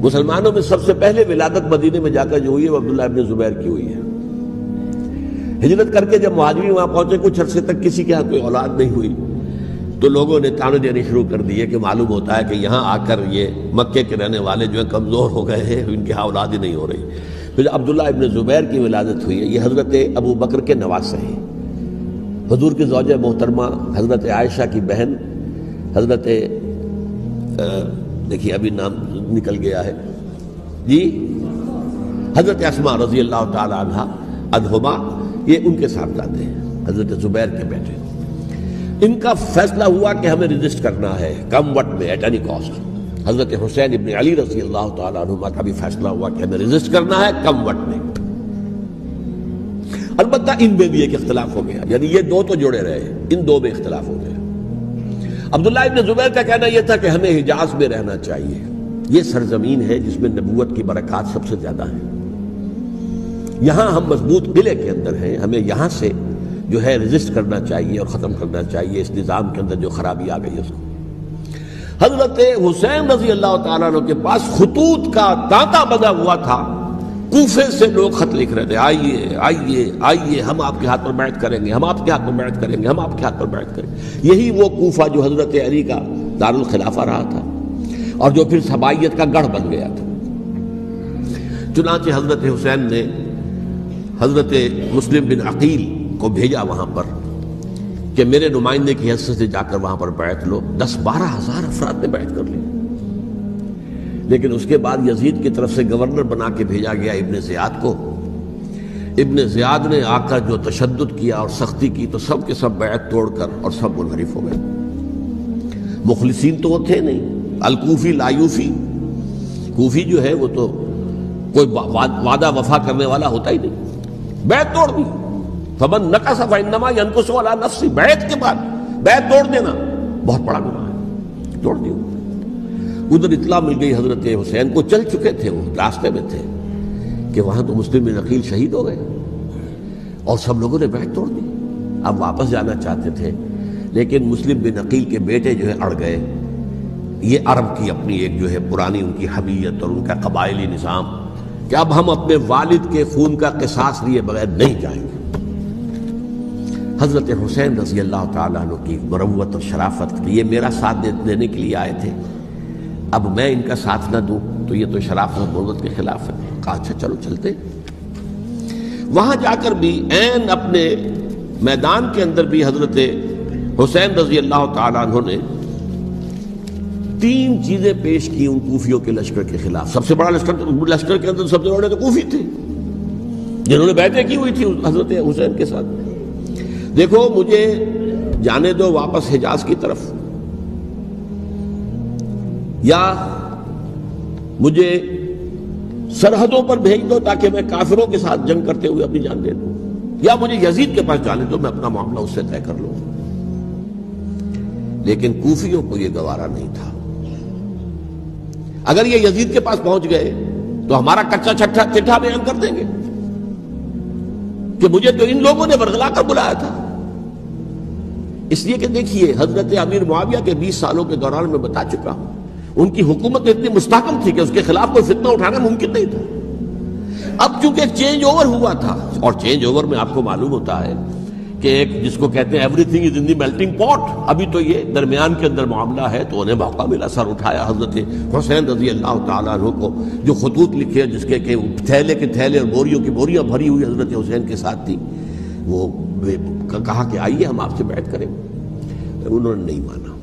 مسلمانوں میں سب سے پہلے ولادت مدینے میں جا کر جو ہوئی ہے وہ عبداللہ ابن زبیر کی ہوئی ہے۔ ہجرت کر کے جب مہاجرین وہاں پہنچے، کچھ عرصے تک کسی کے ہاں کوئی اولاد نہیں ہوئی، تو لوگوں نے تانے دینے شروع کر دیے کہ معلوم ہوتا ہے کہ یہاں آ کر یہ مکے کے رہنے والے جو ہیں کمزور ہو گئے ہیں، ان کے ہاں اولاد ہی نہیں ہو رہی۔ پھر عبداللہ ابن زبیر کی ولادت ہوئی ہے، یہ حضرت ابو بکر کے نواسے ہیں، حضور کی زوجہ محترمہ حضرت عائشہ کی بہن، حضرت دیکھیے ابھی نام نکل گیا ہے جی، حضرت اسماء رضی اللہ تعالی عنہ عنہما، یہ ان کے ساتھ جاتے ہیں، حضرت زبیر کے بیٹے۔ ان کا فیصلہ ہوا کہ ہمیں ریزسٹ کرنا ہے کم وقت میں، ایٹ اینی کاسٹ۔ حضرت حسین ابن علی رضی اللہ تعالی عنہما کا بھی فیصلہ ہوا کہ ہمیں ریزسٹ کرنا ہے کم وقت میں۔ البتہ ان میں بھی ایک اختلاف ہو گیا، یعنی یہ دو تو جڑے رہے، ان دو میں اختلاف ہو گیا۔ عبداللہ ابن زبیر کا کہنا یہ تھا کہ ہمیں حجاز میں رہنا چاہیے، یہ سرزمین ہے جس میں نبوت کی برکات سب سے زیادہ ہیں، یہاں ہم مضبوط قلعے کے اندر ہیں، ہمیں یہاں سے جو ہے ریزسٹ کرنا چاہیے اور ختم کرنا چاہیے اس نظام کے اندر جو خرابی آ گئی اس کو۔ حضرت حسین رضی اللہ تعالیٰ عنہ کے پاس خطوط کا تانتا بنا ہوا تھا، کوفے سے لوگ خط لکھ رہے تھے، آئیے آئیے آئیے، ہم آپ کے ہاتھ پر بیعت کریں گے، ہم آپ کے ہاتھ پر بیعت کریں گے، ہم آپ کے ہاتھ پر بیعت کریں گے۔ یہی وہ کوفہ جو حضرت علی کا دارالخلافہ رہا تھا اور جو پھر سبائیت کا گڑھ بن گیا تھا۔ چنانچہ حضرت حسین نے حضرت مسلم بن عقیل کو بھیجا وہاں پر کہ میرے نمائندے کی حیثیت سے جا کر وہاں پر بیعت لو۔ 10-12 ہزار افراد نے بیعت کر لی، لیکن اس کے بعد یزید کی طرف سے گورنر بنا کے بھیجا گیا ابن زیاد کو۔ ابن زیاد نے آ کر جو تشدد کیا اور سختی کی تو سب کے سب بیعت توڑ کر اور سب منحرف ہو گئے۔ مخلصین تو وہ تھے نہیں، الکوفی لایوفی، کوفی جو ہے وہ تو کوئی وعدہ وفا کرنے والا ہوتا ہی نہیں، بیعت توڑ دی۔ فمن نقص فانما ينقص على نفسه، بیعت کے بعد بیعت توڑ دینا بہت بڑا گناہ ہے، توڑ دی۔ ادھر اطلاع مل گئی حضرت حسین کو، چل چکے تھے وہ، راستے میں تھے کہ وہاں تو مسلم بن عقیل شہید ہو گئے اور سب لوگوں نے بیعت توڑ دی۔ اب واپس جانا چاہتے تھے، لیکن مسلم بن عقیل کے بیٹے جو ہے اڑ گئے۔ یہ عرب کی اپنی ایک جو ہے پرانی ان کی حمیت اور ان کا قبائلی نظام کہ اب ہم اپنے والد کے خون کا قصاص لیے بغیر نہیں جائیں گے۔ حضرت حسین رضی اللہ تعالیٰ عنہ کی مروت اور شرافت کہ یہ میرا ساتھ دینے کے لیے آئے تھے، اب میں ان کا ساتھ نہ دوں تو یہ تو شرافت اور مروت کے خلاف ہے۔ کہا اچھا چلو چلتے۔ وہاں جا کر بھی عین اپنے میدان کے اندر بھی حضرت حسین رضی اللہ تعالیٰ عنہ نے 3 چیزیں پیش کی ان کوفیوں کے لشکر کے خلاف۔ سب سے بڑا لشکر کے اندر سب سے بڑے تو کوفی تھے جنہوں نے بیعتیں کی ہوئی تھی حضرت حسین کے ساتھ۔ دیکھو مجھے جانے دو واپس حجاز کی طرف، یا مجھے سرحدوں پر بھیج دو تاکہ میں کافروں کے ساتھ جنگ کرتے ہوئے اپنی جان دے دوں، یا مجھے یزید کے پاس جانے دو، میں اپنا معاملہ اس سے طے کر لوں۔ لیکن کوفیوں کو یہ گوارا نہیں تھا۔ اگر یہ یزید کے پاس پہنچ گئے تو ہمارا کچا چٹھا بیان کر دیں گے کہ مجھے تو ان لوگوں نے ورغلا کر بلایا تھا۔ اس لیے کہ دیکھیے حضرت امیر معاویہ کے 20 سالوں کے دوران میں بتا چکا ہوں، ان کی حکومت اتنی مستحکم تھی کہ اس کے خلاف کوئی فتنہ اٹھانا ممکن نہیں تھا. اب چونکہ چینج اوور ہوا تھا، اور چینج اوور میں آپ کو معلوم ہوتا ہے کہ ایک جس کو کہتے ہیں every thing is in the melting پاٹ، ابھی تو یہ درمیان کے اندر معاملہ ہے، تو انہیں موقع ملا، سر اٹھایا حضرت حسین رضی اللہ تعالیٰ عنہ کو، جو خطوط لکھے جس کے کہ تھیلے کے تھیلے اور بوریوں کی بوریاں بھری ہوئی حضرت حسین کے ساتھ تھی، وہ کہا کہ آئیے ہم آپ سے بیعت کریں. انہوں نے نہیں مانا،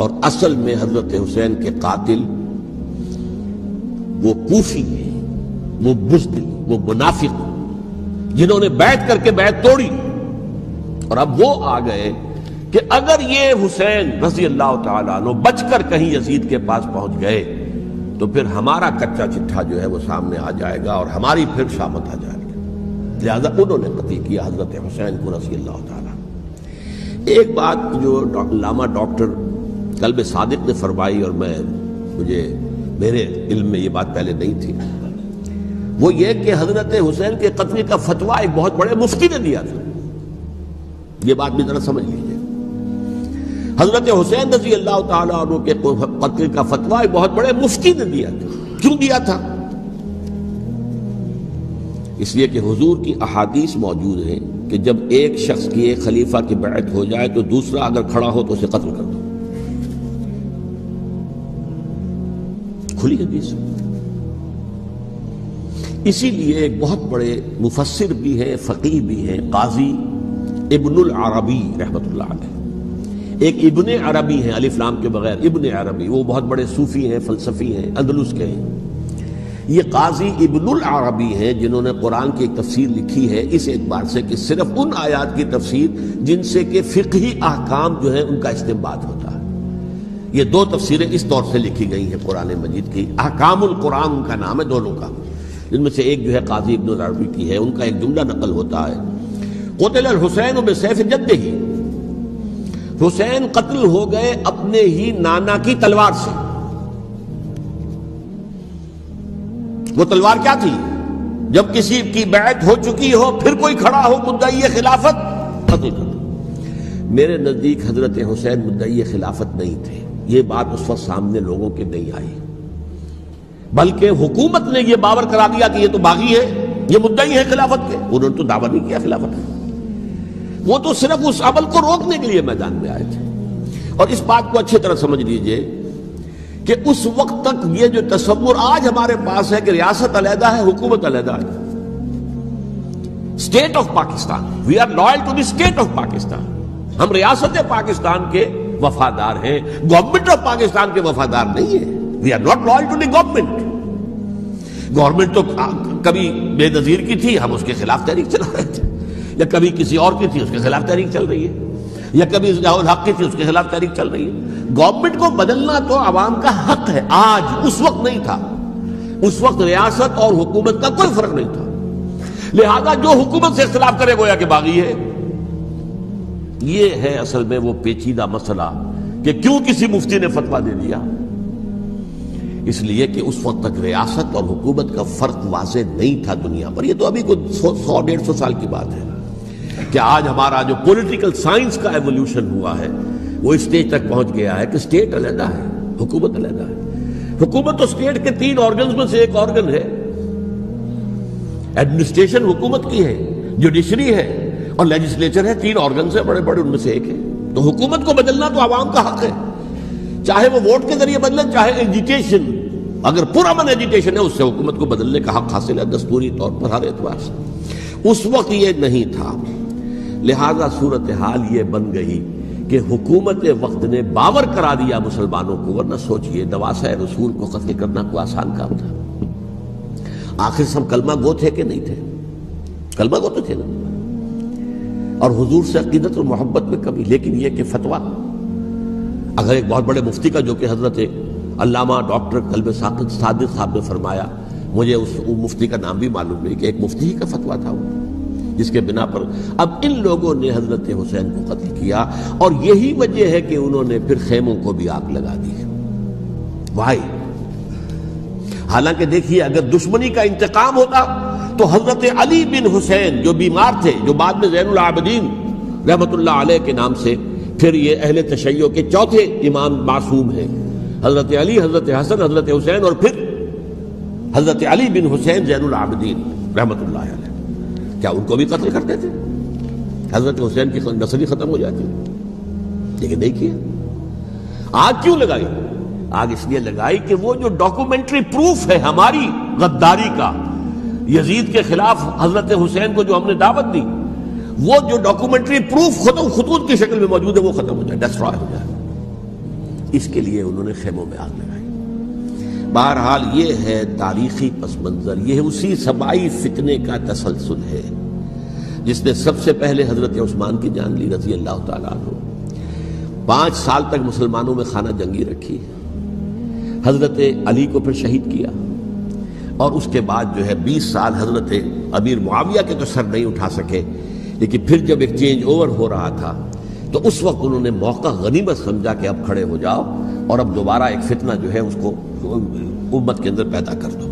اور اصل میں حضرت حسین کے قاتل وہ کوفی ہیں، وہ بزدل، وہ منافق، جنہوں نے بیعت کر کے بیعت توڑی. اور اب وہ آ گئے کہ اگر یہ حسین رضی اللہ تعالیٰ عنہ بچ کر کہیں یزید کے پاس پہنچ گئے تو پھر ہمارا کچا چٹھا جو ہے وہ سامنے آ جائے گا اور ہماری پھر شامت آ جائے گی. لہذا انہوں نے قتل کیا حضرت حسین کو رضی اللہ تعالیٰ. ایک بات جو علامہ ڈاکٹر قلب صادق نے فرمائی، اور میرے علم میں یہ بات پہلے نہیں تھی، وہ یہ کہ حضرت حسین کے قتل کا فتویٰ ایک بہت بڑے مفتی نے دیا تھا. یہ بات بھی ذرا سمجھ لیجیے. حضرت حسین رضی اللہ تعالیٰ عنہ کے قتل کا فتویٰ ایک بہت بڑے مفتی نے دیا تھا. کیوں دیا تھا؟ اس لیے کہ حضور کی احادیث موجود ہیں کہ جب ایک شخص کی ایک خلیفہ کی بیعت ہو جائے تو دوسرا اگر کھڑا ہو تو اسے قتل کر دو. کھلی حدیث. اسی لیے ایک بہت بڑے مفسر بھی ہیں، فقیہ بھی ہیں، قاضی ابن العربی رحمۃ اللہ علیہ. ایک ابن عربی ہیں الف لام کے بغیر، ابن عربی، وہ بہت بڑے صوفی ہیں، فلسفی ہیں، اندلس کے ہیں. یہ قاضی ابن العربی ہیں جنہوں نے قرآن کی ایک تفسیر لکھی ہے اس اعتبار سے کہ صرف ان آیات کی تفسیر جن سے کہ فقہی احکام جو ہے ان کا استنباط ہوتا ہے. یہ دو تفسیریں اس طور سے لکھی گئی ہیں قرآن مجید کی. احکام القرآن ان کا نام ہے دونوں کا، جن میں سے ایک جو ہے قاضی ابن العربی کی ہے. ان کا ایک جملہ نقل ہوتا ہے، قتل الحسین بسیف جدہ، حسین قتل ہو گئے اپنے ہی نانا کی تلوار سے. وہ تلوار کیا تھی؟ جب کسی کی بیعت ہو چکی ہو پھر کوئی کھڑا ہو مدعی خلافت، قتل کر دو. میرے نزدیک حضرت حسین مدعی خلافت نہیں تھے. یہ بات اس وقت سامنے لوگوں کے نہیں آئی، بلکہ حکومت نے یہ باور کرا دیا کہ یہ تو باغی ہے، یہ مدعی ہے خلافت کے. انہوں نے تو دعویٰ نہیں کیا خلافت کا، وہ تو صرف اس عمل کو روکنے کے لیے میدان میں آئے تھے. اور اس بات کو اچھی طرح سمجھ لیجئے کہ اس وقت تک یہ جو تصور آج ہمارے پاس ہے کہ ریاست علیحدہ ہے، حکومت علیحدہ ہے. State of Pakistan, we are loyal to the state of Pakistan. ہم ریاست پاکستان کے وفادار ہیں، گورنمنٹ آف پاکستان کے وفادار نہیں ہیں. We are not loyal to the government. Government تو کبھی بے نظیر کی تھی، ہم اس کے خلاف تحریک چلا رہے تھے، یا کبھی کسی اور کی تھی اس کے خلاف تحریک چل رہی ہے، یا کبھی ضیاء الحق کی تھی اس کے خلاف تحریک چل رہی ہے. گورنمنٹ کو بدلنا تو عوام کا حق ہے. آج اس وقت نہیں تھا. اس وقت ریاست اور حکومت کا کوئی فرق نہیں تھا. لہذا جو حکومت سے اختلاف کرے گویا کہ باغی ہے. یہ ہے اصل میں وہ پیچیدہ مسئلہ کہ کیوں کسی مفتی نے فتویٰ دے دیا. اس لیے کہ اس وقت تک ریاست اور حکومت کا فرق واضح نہیں تھا دنیا پر. یہ تو ابھی کوئی 100-150 سال کی بات ہے کہ آج ہمارا جو پولیٹیکل سائنس کا ایولیوشن ہوا ہے وہ اس اسٹیج تک پہنچ گیا ہے کہ اسٹیٹ علیحدہ ہے، حکومت علیحدہ ہے. حکومت تو اسٹیٹ کے 3 آرگنز میں سے ایک آرگن ہے. ایڈمنسٹریشن حکومت کی ہے، جوڈیشری ہے اور لیجسلیچر ہے. 3 آرگنز ہیں بڑے بڑے، ان میں سے ایک ہے. تو حکومت کو بدلنا تو عوام کا حق ہے، چاہے وہ ووٹ کے ذریعے بدلیں چاہے ایجیٹیشن. اگر پرامن ایجیٹیشن ہے اس سے حکومت کو بدلنے کا حق حاصل ہے دستوری طور پر ہر اعتبار سے. اس وقت یہ نہیں تھا. لہذا صورتحال یہ بن گئی کہ حکومت وقت نے باور کرا دیا مسلمانوں کو. ورنہ سوچئے نواسۂ رسول کو قتل کرنا کوئی آسان کام تھا. آخر سب کلمہ گو تھے کہ نہیں تھے؟ کلمہ گو تو تھے نا، اور حضور سے عقیدت اور محبت میں کمی. لیکن یہ کہ فتویٰ اگر ایک بہت بڑے مفتی کا، جو کہ حضرت علامہ ڈاکٹر قلب صادق صاحب نے فرمایا، مجھے اس مفتی کا نام بھی معلوم نہیں، کہ ایک مفتی ہی کا فتویٰ تھا وہ، جس کے بنا پر اب ان لوگوں نے حضرت حسین کو قتل کیا. اور یہی وجہ ہے کہ انہوں نے پھر خیموں کو بھی آگ لگا دی. وائی؟ حالانکہ دیکھیے اگر دشمنی کا انتقام ہوتا تو حضرت علی بن حسین جو بیمار تھے، جو بعد میں زین العابدین رحمت اللہ علیہ کے نام سے پھر یہ اہل تشیع کے 4تھے امام معصوم ہیں، حضرت علی، حضرت حسن، حضرت حسین، اور پھر حضرت علی بن حسین زین العابدین رحمت اللہ علیہ، کیا ان کو بھی قتل کرتے تھے؟ حضرت حسین کی نسل ہی ختم ہو جاتی، لیکن نہیں کیا۔ آگ کیوں لگائی؟ آگ اس لیے لگائی کہ وہ جو ڈاکومنٹری پروف ہے ہماری غداری کا یزید کے خلاف حضرت حسین کو جو ہم نے دعوت دی، وہ جو ڈاکومنٹری پروف خطوط کی شکل میں موجود ہے وہ ختم ہو جائے، ڈسٹرائے ہو جائے۔ اس کے لیے انہوں نے خیموں میں آگ لگائی۔ بہرحال یہ ہے تاریخی پس منظر، یہ اسی سبائی فتنے کا تسلسل ہے جس نے سب سے پہلے حضرت عثمان کی جان لی رضی اللہ تعالیٰ عنہ۔ 5 سال تک مسلمانوں میں خانہ جنگی رکھی، حضرت علی کو پھر شہید کیا، اور اس کے بعد جو ہے 20 سال حضرت امیر معاویہ کے تو سر نہیں اٹھا سکے، لیکن پھر جب ایک چینج اوور ہو رہا تھا تو اس وقت انہوں نے موقع غنیمت سمجھا کہ اب کھڑے ہو جاؤ اور اب دوبارہ ایک فتنہ جو ہے اس کو امت کے اندر پیدا کر دو۔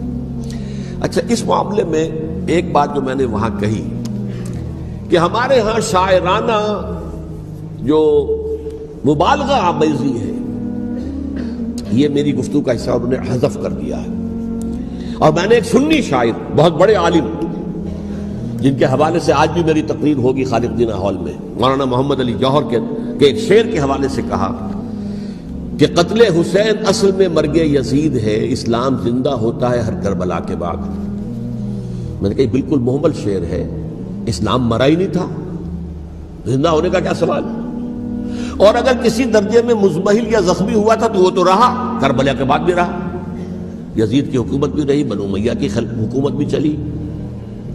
اچھا، اس معاملے میں ایک بات جو میں نے وہاں کہی کہ ہمارے ہاں شاعرانہ جو مبالغہ آمیزی ہے، یہ میری گفتگو کا حصہ انہوں نے حذف کر دیا ہے۔ اور میں نے ایک سنی شاعر، بہت بڑے عالم، جن کے حوالے سے آج بھی میری تقریر ہوگی خالق جناح ہال میں، مولانا محمد علی جوہر کے ایک شعر کے حوالے سے کہا کہ قتل حسین اصل میں مرگ یزید ہے، اسلام زندہ ہوتا ہے ہر کربلا کے بعد۔ میں نے کہا بالکل محمل شعر ہے، اسلام مرا ہی نہیں تھا، زندہ ہونے کا کیا سوال؟ اور اگر کسی درجے میں مزمحل یا زخمی ہوا تھا تو وہ تو رہا، کربلا کے بعد بھی رہا، یزید کی حکومت بھی رہی، بنو امیہ کی حکومت بھی چلی،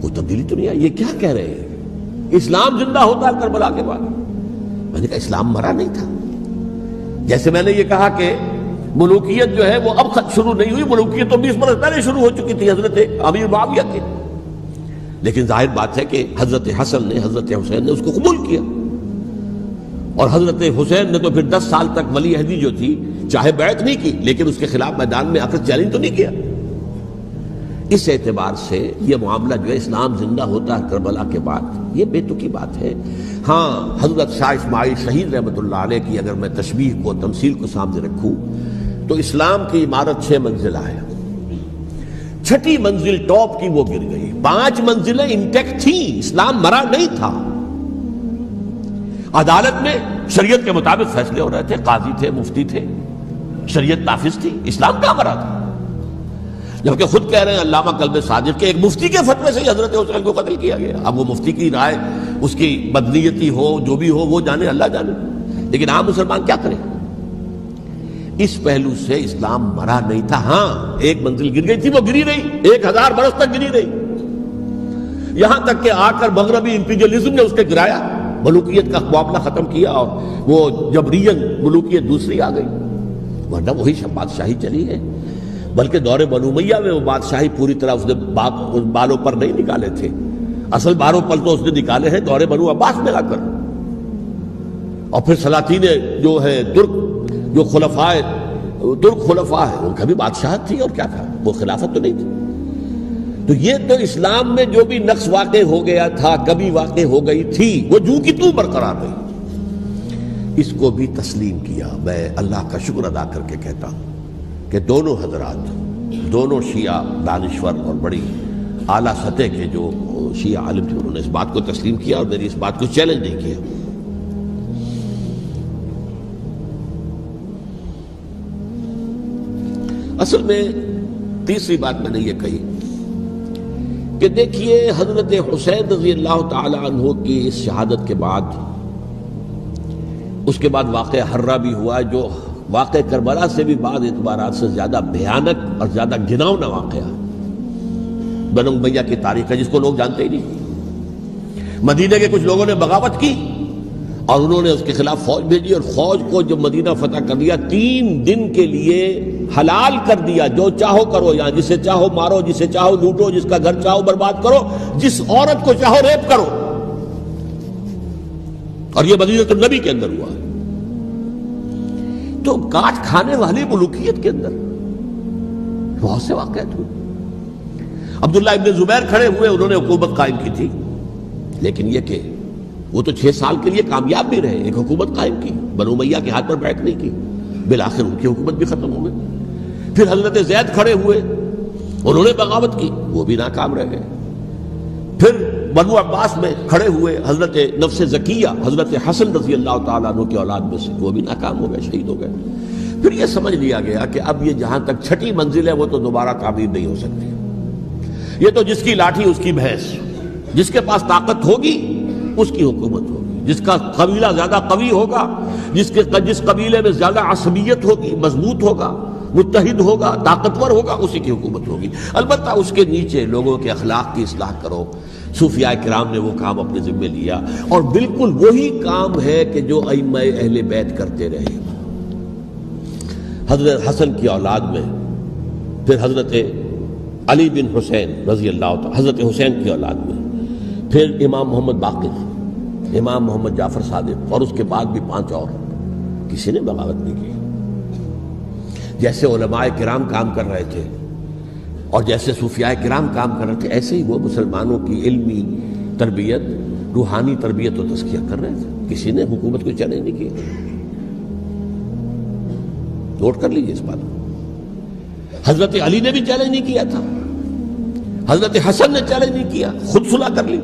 کوئی تبدیلی تو نہیں آئی۔ یہ کیا کہہ رہے ہیں؟ اسلام زندہ ہوتا ہے کربلا کے بعد؟ میں نے کہا اسلام مرا نہیں تھا۔ جیسے میں نے یہ کہا کہ ملوکیت جو ہے وہ اب شروع نہیں ہوئی، ملوکیت تو 20 برس پہلے شروع ہو چکی تھی حضرت امیر معاویہ کے، لیکن ظاہر بات ہے کہ حضرت حسن نے، حضرت حسین نے اس کو قبول کیا، اور حضرت حسین نے تو پھر 10 سال تک ولی عہدی جو تھی چاہے بیعت نہیں کی، لیکن اس کے خلاف میدان میں آ کر چیلنج تو نہیں کیا۔ اس اعتبار سے یہ معاملہ جو ہے اسلام زندہ ہوتا ہے کربلا کے بعد، یہ بے تکی بات ہے۔ ہاں، حضرت شاہ اسماعیل شہید رحمت اللہ علیہ کی اگر میں تشبیہ کو، تمثیل کو سامنے رکھوں تو اسلام کی عمارت 6 منزلہ ہے، 6ٹھی منزل ٹاپ کی وہ گر گئی، 5 منزلیں انٹیکٹ تھیں، اسلام مرا نہیں تھا۔ عدالت میں شریعت کے مطابق فیصلے ہو رہے تھے، قاضی تھے، مفتی تھے، شریعت نافذ تھی، اسلام کہاں مرا تھا؟ جبکہ خود کہہ رہے ہیں علامہ قلب صادق کے ایک مفتی کے فتوے سے ہی حضرت حسین کو قتل کیا گیا۔ اب وہ مفتی کی رائے، اس کی بدنیتی ہو، جو بھی ہو، وہ جانے، اللہ جانے، لیکن عام مسلمان کیا کرے؟ اس پہلو سے اسلام مرا نہیں تھا۔ ہاں، ایک منزل گر گئی تھی، وہ گری رہی، 1000 برس تک گری رہی، یہاں تک کہ آ کر مغربی امپیریلزم نے اس کے گرایا، ملوکیت کا معاملہ ختم کیا، اور وہ جبرین ملوکیت دوسری آ گئی، ورنہ وہی بادشاہی چلی ہے۔ بلکہ دور بنو امیہ میں وہ بادشاہی پوری طرح اس نے بالوں پر نہیں نکالے تھے، اصل باروں پل تو اس نے نکالے ہیں دور بنو عباس میں آ کر، اور پھر سلاطین جو ہے ترک، جو ترک خلفاء ہے، ان کا بھی بادشاہت تھی، اور کیا تھا، وہ خلافت تو نہیں تھی۔ تو یہ تو اسلام میں جو بھی نقص واقع ہو گیا تھا، کبھی واقع ہو گئی تھی، وہ جو کی تو برقرار رہی، اس کو بھی تسلیم کیا۔ میں اللہ کا شکر ادا کر کے کہتا ہوں کہ دونوں حضرات، دونوں شیعہ دانشور اور بڑی اعلیٰ سطح کے جو شیعہ عالم تھے، انہوں نے اس بات کو تسلیم کیا اور میری اس بات کو چیلنج نہیں کیا۔ اصل میں تیسری بات میں نے یہ کہی کہ دیکھیے حضرت حسین رضی اللہ تعالی عنہ کی اس شہادت کے بعد، اس کے بعد واقعہ حرہ بھی ہوا، جو واقع کربلا سے بھی بعض اعتبارات سے زیادہ بھیانک اور زیادہ گھناؤنا واقعہ بنو امیہ کی تاریخ ہے، جس کو لوگ جانتے ہی نہیں۔ مدینہ کے کچھ لوگوں نے بغاوت کی اور انہوں نے اس کے خلاف فوج بھیجی، اور فوج کو جب مدینہ فتح کر لیا، 3 دن کے لیے حلال کر دیا، جو چاہو کرو، یہاں جسے چاہو مارو، جسے چاہو لوٹو، جس کا گھر چاہو برباد کرو، جس عورت کو چاہو ریپ کرو، اور یہ مدینہ النبی کے اندر ہوا۔ تو کاٹ کھانے والی ملوکیت کے اندر بہت سے واقعات ہوئے۔ عبداللہ ابن زبیر کھڑے ہوئے، انہوں نے حکومت قائم کی تھی، لیکن یہ کہ وہ تو 6 سال کے لیے کامیاب بھی رہے، ایک حکومت قائم کی، بنو امیہ کے ہاتھ پر بیعت نہیں کی، بالآخر ان کی حکومت بھی ختم ہو گئی۔ پھر حضرت زید کھڑے ہوئے، انہوں نے بغاوت کی، وہ بھی ناکام رہ گئے۔ پھر بنو عباس میں کھڑے ہوئے حضرت نفس زکیہ، حضرت حسن رضی اللہ تعالیٰ عنہ کی اولاد میں سے، وہ بھی ناکام ہو گئے، شہید ہو گئے۔ پھر یہ سمجھ لیا گیا کہ اب یہ جہاں تک چھٹی منزل ہے وہ تو دوبارہ تعمیر نہیں ہو سکتی، یہ تو جس کی لاٹھی اس کی بھینس، جس کے پاس طاقت ہوگی اس کی حکومت ہوگی، جس کا قبیلہ زیادہ قوی ہوگا، جس قبیلے میں زیادہ عصبیت ہوگی، مضبوط ہوگا، متحد ہوگا، طاقتور ہوگا، اسی کی حکومت ہوگی۔ البتہ اس کے نیچے لوگوں کے اخلاق کی اصلاح کرو۔ صوفیاء کرام نے وہ کام اپنے ذمہ لیا، اور بالکل وہی کام ہے کہ جو ائمہ اہل بیت کرتے رہے۔ حضرت حسن کی اولاد میں پھر حضرت علی بن حسین رضی اللہ تعالی، حضرت حسین کی اولاد میں پھر امام محمد باقر، امام محمد جعفر صادق، اور اس کے بعد بھی 5 اور، کسی نے بغاوت نہیں کی۔ جیسے علماء کرام کام کر رہے تھے اور جیسے صوفیاء کرام کام کر رہے تھے، ایسے ہی وہ مسلمانوں کی علمی تربیت، روحانی تربیت و تزکیہ کر رہے تھے، کسی نے حکومت کو چیلنج نہیں کیا۔ نوٹ کر لیجیے اس بات کو۔ حضرت علی نے بھی چیلنج نہیں کیا تھا، حضرت حسن نے چیلنج نہیں کیا، خود صلح کر لی۔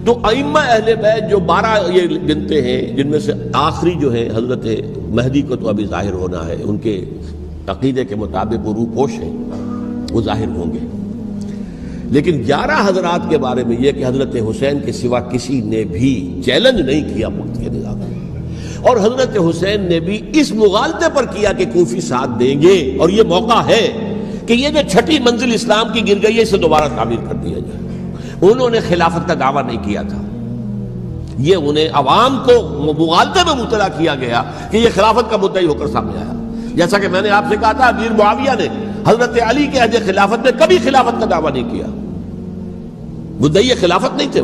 تو ائمہ اہل بیت جو 12 یہ گنتے ہیں، جن میں سے آخری جو ہے حضرت مہدی کو تو ابھی ظاہر ہونا ہے، ان کے عقیدے کے مطابق وہ روح پوش ہیں، وہ ظاہر ہوں گے۔ لیکن 11 حضرات کے بارے میں یہ کہ حضرت حسین کے سوا کسی نے بھی چیلنج نہیں کیا وقت کے نظام میں، اور حضرت حسین نے بھی اس مغالطے پر کیا کہ کوفی ساتھ دیں گے، اور یہ موقع ہے کہ یہ جو چھٹی منزل اسلام کی گر گئی ہے اسے دوبارہ تعمیر کر دیا جائے۔ انہوں نے خلافت کا دعویٰ نہیں کیا تھا، یہ انہیں عوام کو مغالطے میں مبتلا کیا گیا کہ یہ خلافت کا مدعی ہو کر سامنے آیا۔ جیسا کہ میں نے آپ سے کہا تھا، امیر معاویہ نے حضرت علی کے عہد خلافت میں کبھی خلافت کا دعویٰ نہیں کیا، مدعی خلافت نہیں تھے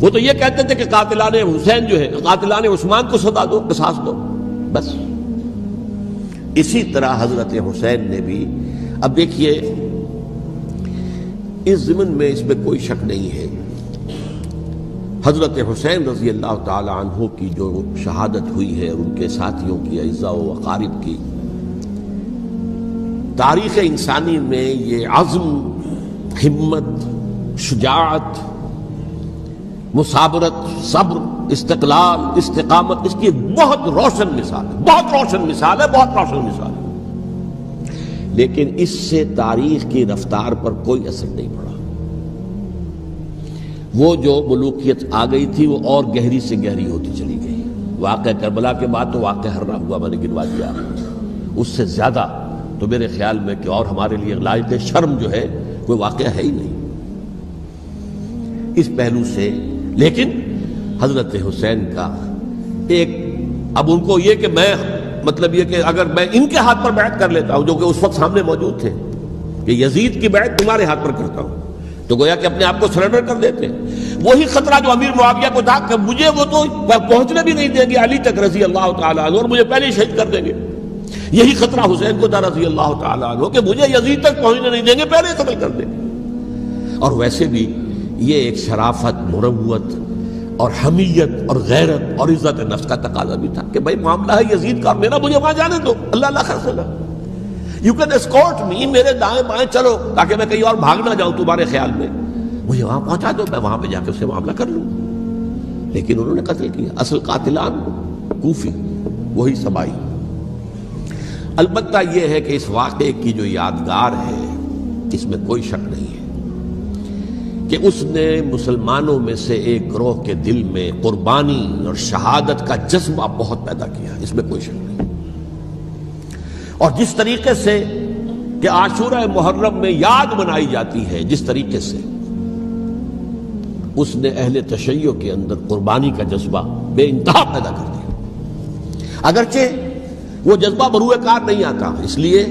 وہ تو یہ کہتے تھے کہ قاتلان حسین جو ہے، قاتلان عثمان کو سزا دو، قصاص دو، بس۔ اسی طرح حضرت حسین نے بھی، اب دیکھیے اس ضمن میں اس میں کوئی شک نہیں ہے، حضرت حسین رضی اللہ تعالی عنہ کی جو شہادت ہوئی ہے، اور ان کے ساتھیوں کی، اعزاء و اقارب کی، تاریخ انسانی میں یہ عزم، ہمت، شجاعت، مثابرت، صبر، استقلال، استقامت، اس کی بہت روشن مثال ہے، بہت روشن مثال ہے، بہت روشن مثال ہے۔ لیکن اس سے تاریخ کی رفتار پر کوئی اثر نہیں پڑا۔ وہ جو ملوکیت آ گئی تھی وہ اور گہری سے گہری ہوتی چلی گئی۔ واقعہ کربلا کے بعد تو واقعہ ہررا ہوا، میں نے گنوا دیا، اس سے زیادہ تو میرے خیال میں کہ اور ہمارے لیے لائق شرم جو ہے کوئی واقعہ ہے ہی نہیں اس پہلو سے۔ لیکن حضرت حسین کا ایک، اب ان کو یہ کہ میں، مطلب یہ کہ اگر میں ان کے ہاتھ پر بیعت کر لیتا ہوں، جو کہ اس وقت سامنے موجود تھے، کہ یزید کی بیعت تمہارے ہاتھ پر کرتا ہوں، تو گویا کہ اپنے آپ کو سرنڈر کر دیتے۔ وہی خطرہ جو امیر معاویہ کو تھا کہ مجھے وہ تو پہنچنے بھی نہیں دیں گے علی تک رضی اللہ تعالیٰ عنہ، اور مجھے پہلے ہی شہید کر دیں گے، یہی خطرہ حسین کو تھا رضی اللہ تعالیٰ عنہ کہ مجھے یزید تک پہنچنے نہیں دیں گے، پہلے ہی قتل کر دیں گے۔ اور ویسے بھی یہ ایک شرافت، مروت اور حمیت اور غیرت اور عزت نفس کا تقاضا بھی تھا کہ بھائی معاملہ ہے یزید کا، میرا مجھے وہاں جانے دو، اللہ اللہ خرسلہ، یو کین اسکورٹ می، میرے دائیں بائیں چلو تاکہ میں کہیں اور بھاگ نہ جاؤں تمہارے خیال میں، مجھے وہاں پہنچا دو، میں وہاں پہ جا کے اس سے معاملہ کر لوں۔ لیکن انہوں نے قتل کیا، اصل قاتلان کوفی، وہی سبائی۔ البتہ یہ ہے کہ اس واقعے کی جو یادگار ہے اس میں کوئی شک نہیں ہے کہ اس نے مسلمانوں میں سے ایک گروہ کے دل میں قربانی اور شہادت کا جذبہ بہت پیدا کیا، اس میں کوئی شک نہیں۔ اور جس طریقے سے کہ عاشورہ محرم میں یاد منائی جاتی ہے، جس طریقے سے اس نے اہل تشیع کے اندر قربانی کا جذبہ بے انتہا پیدا کر دیا، اگرچہ وہ جذبہ بروئے کار نہیں آتا، اس لیے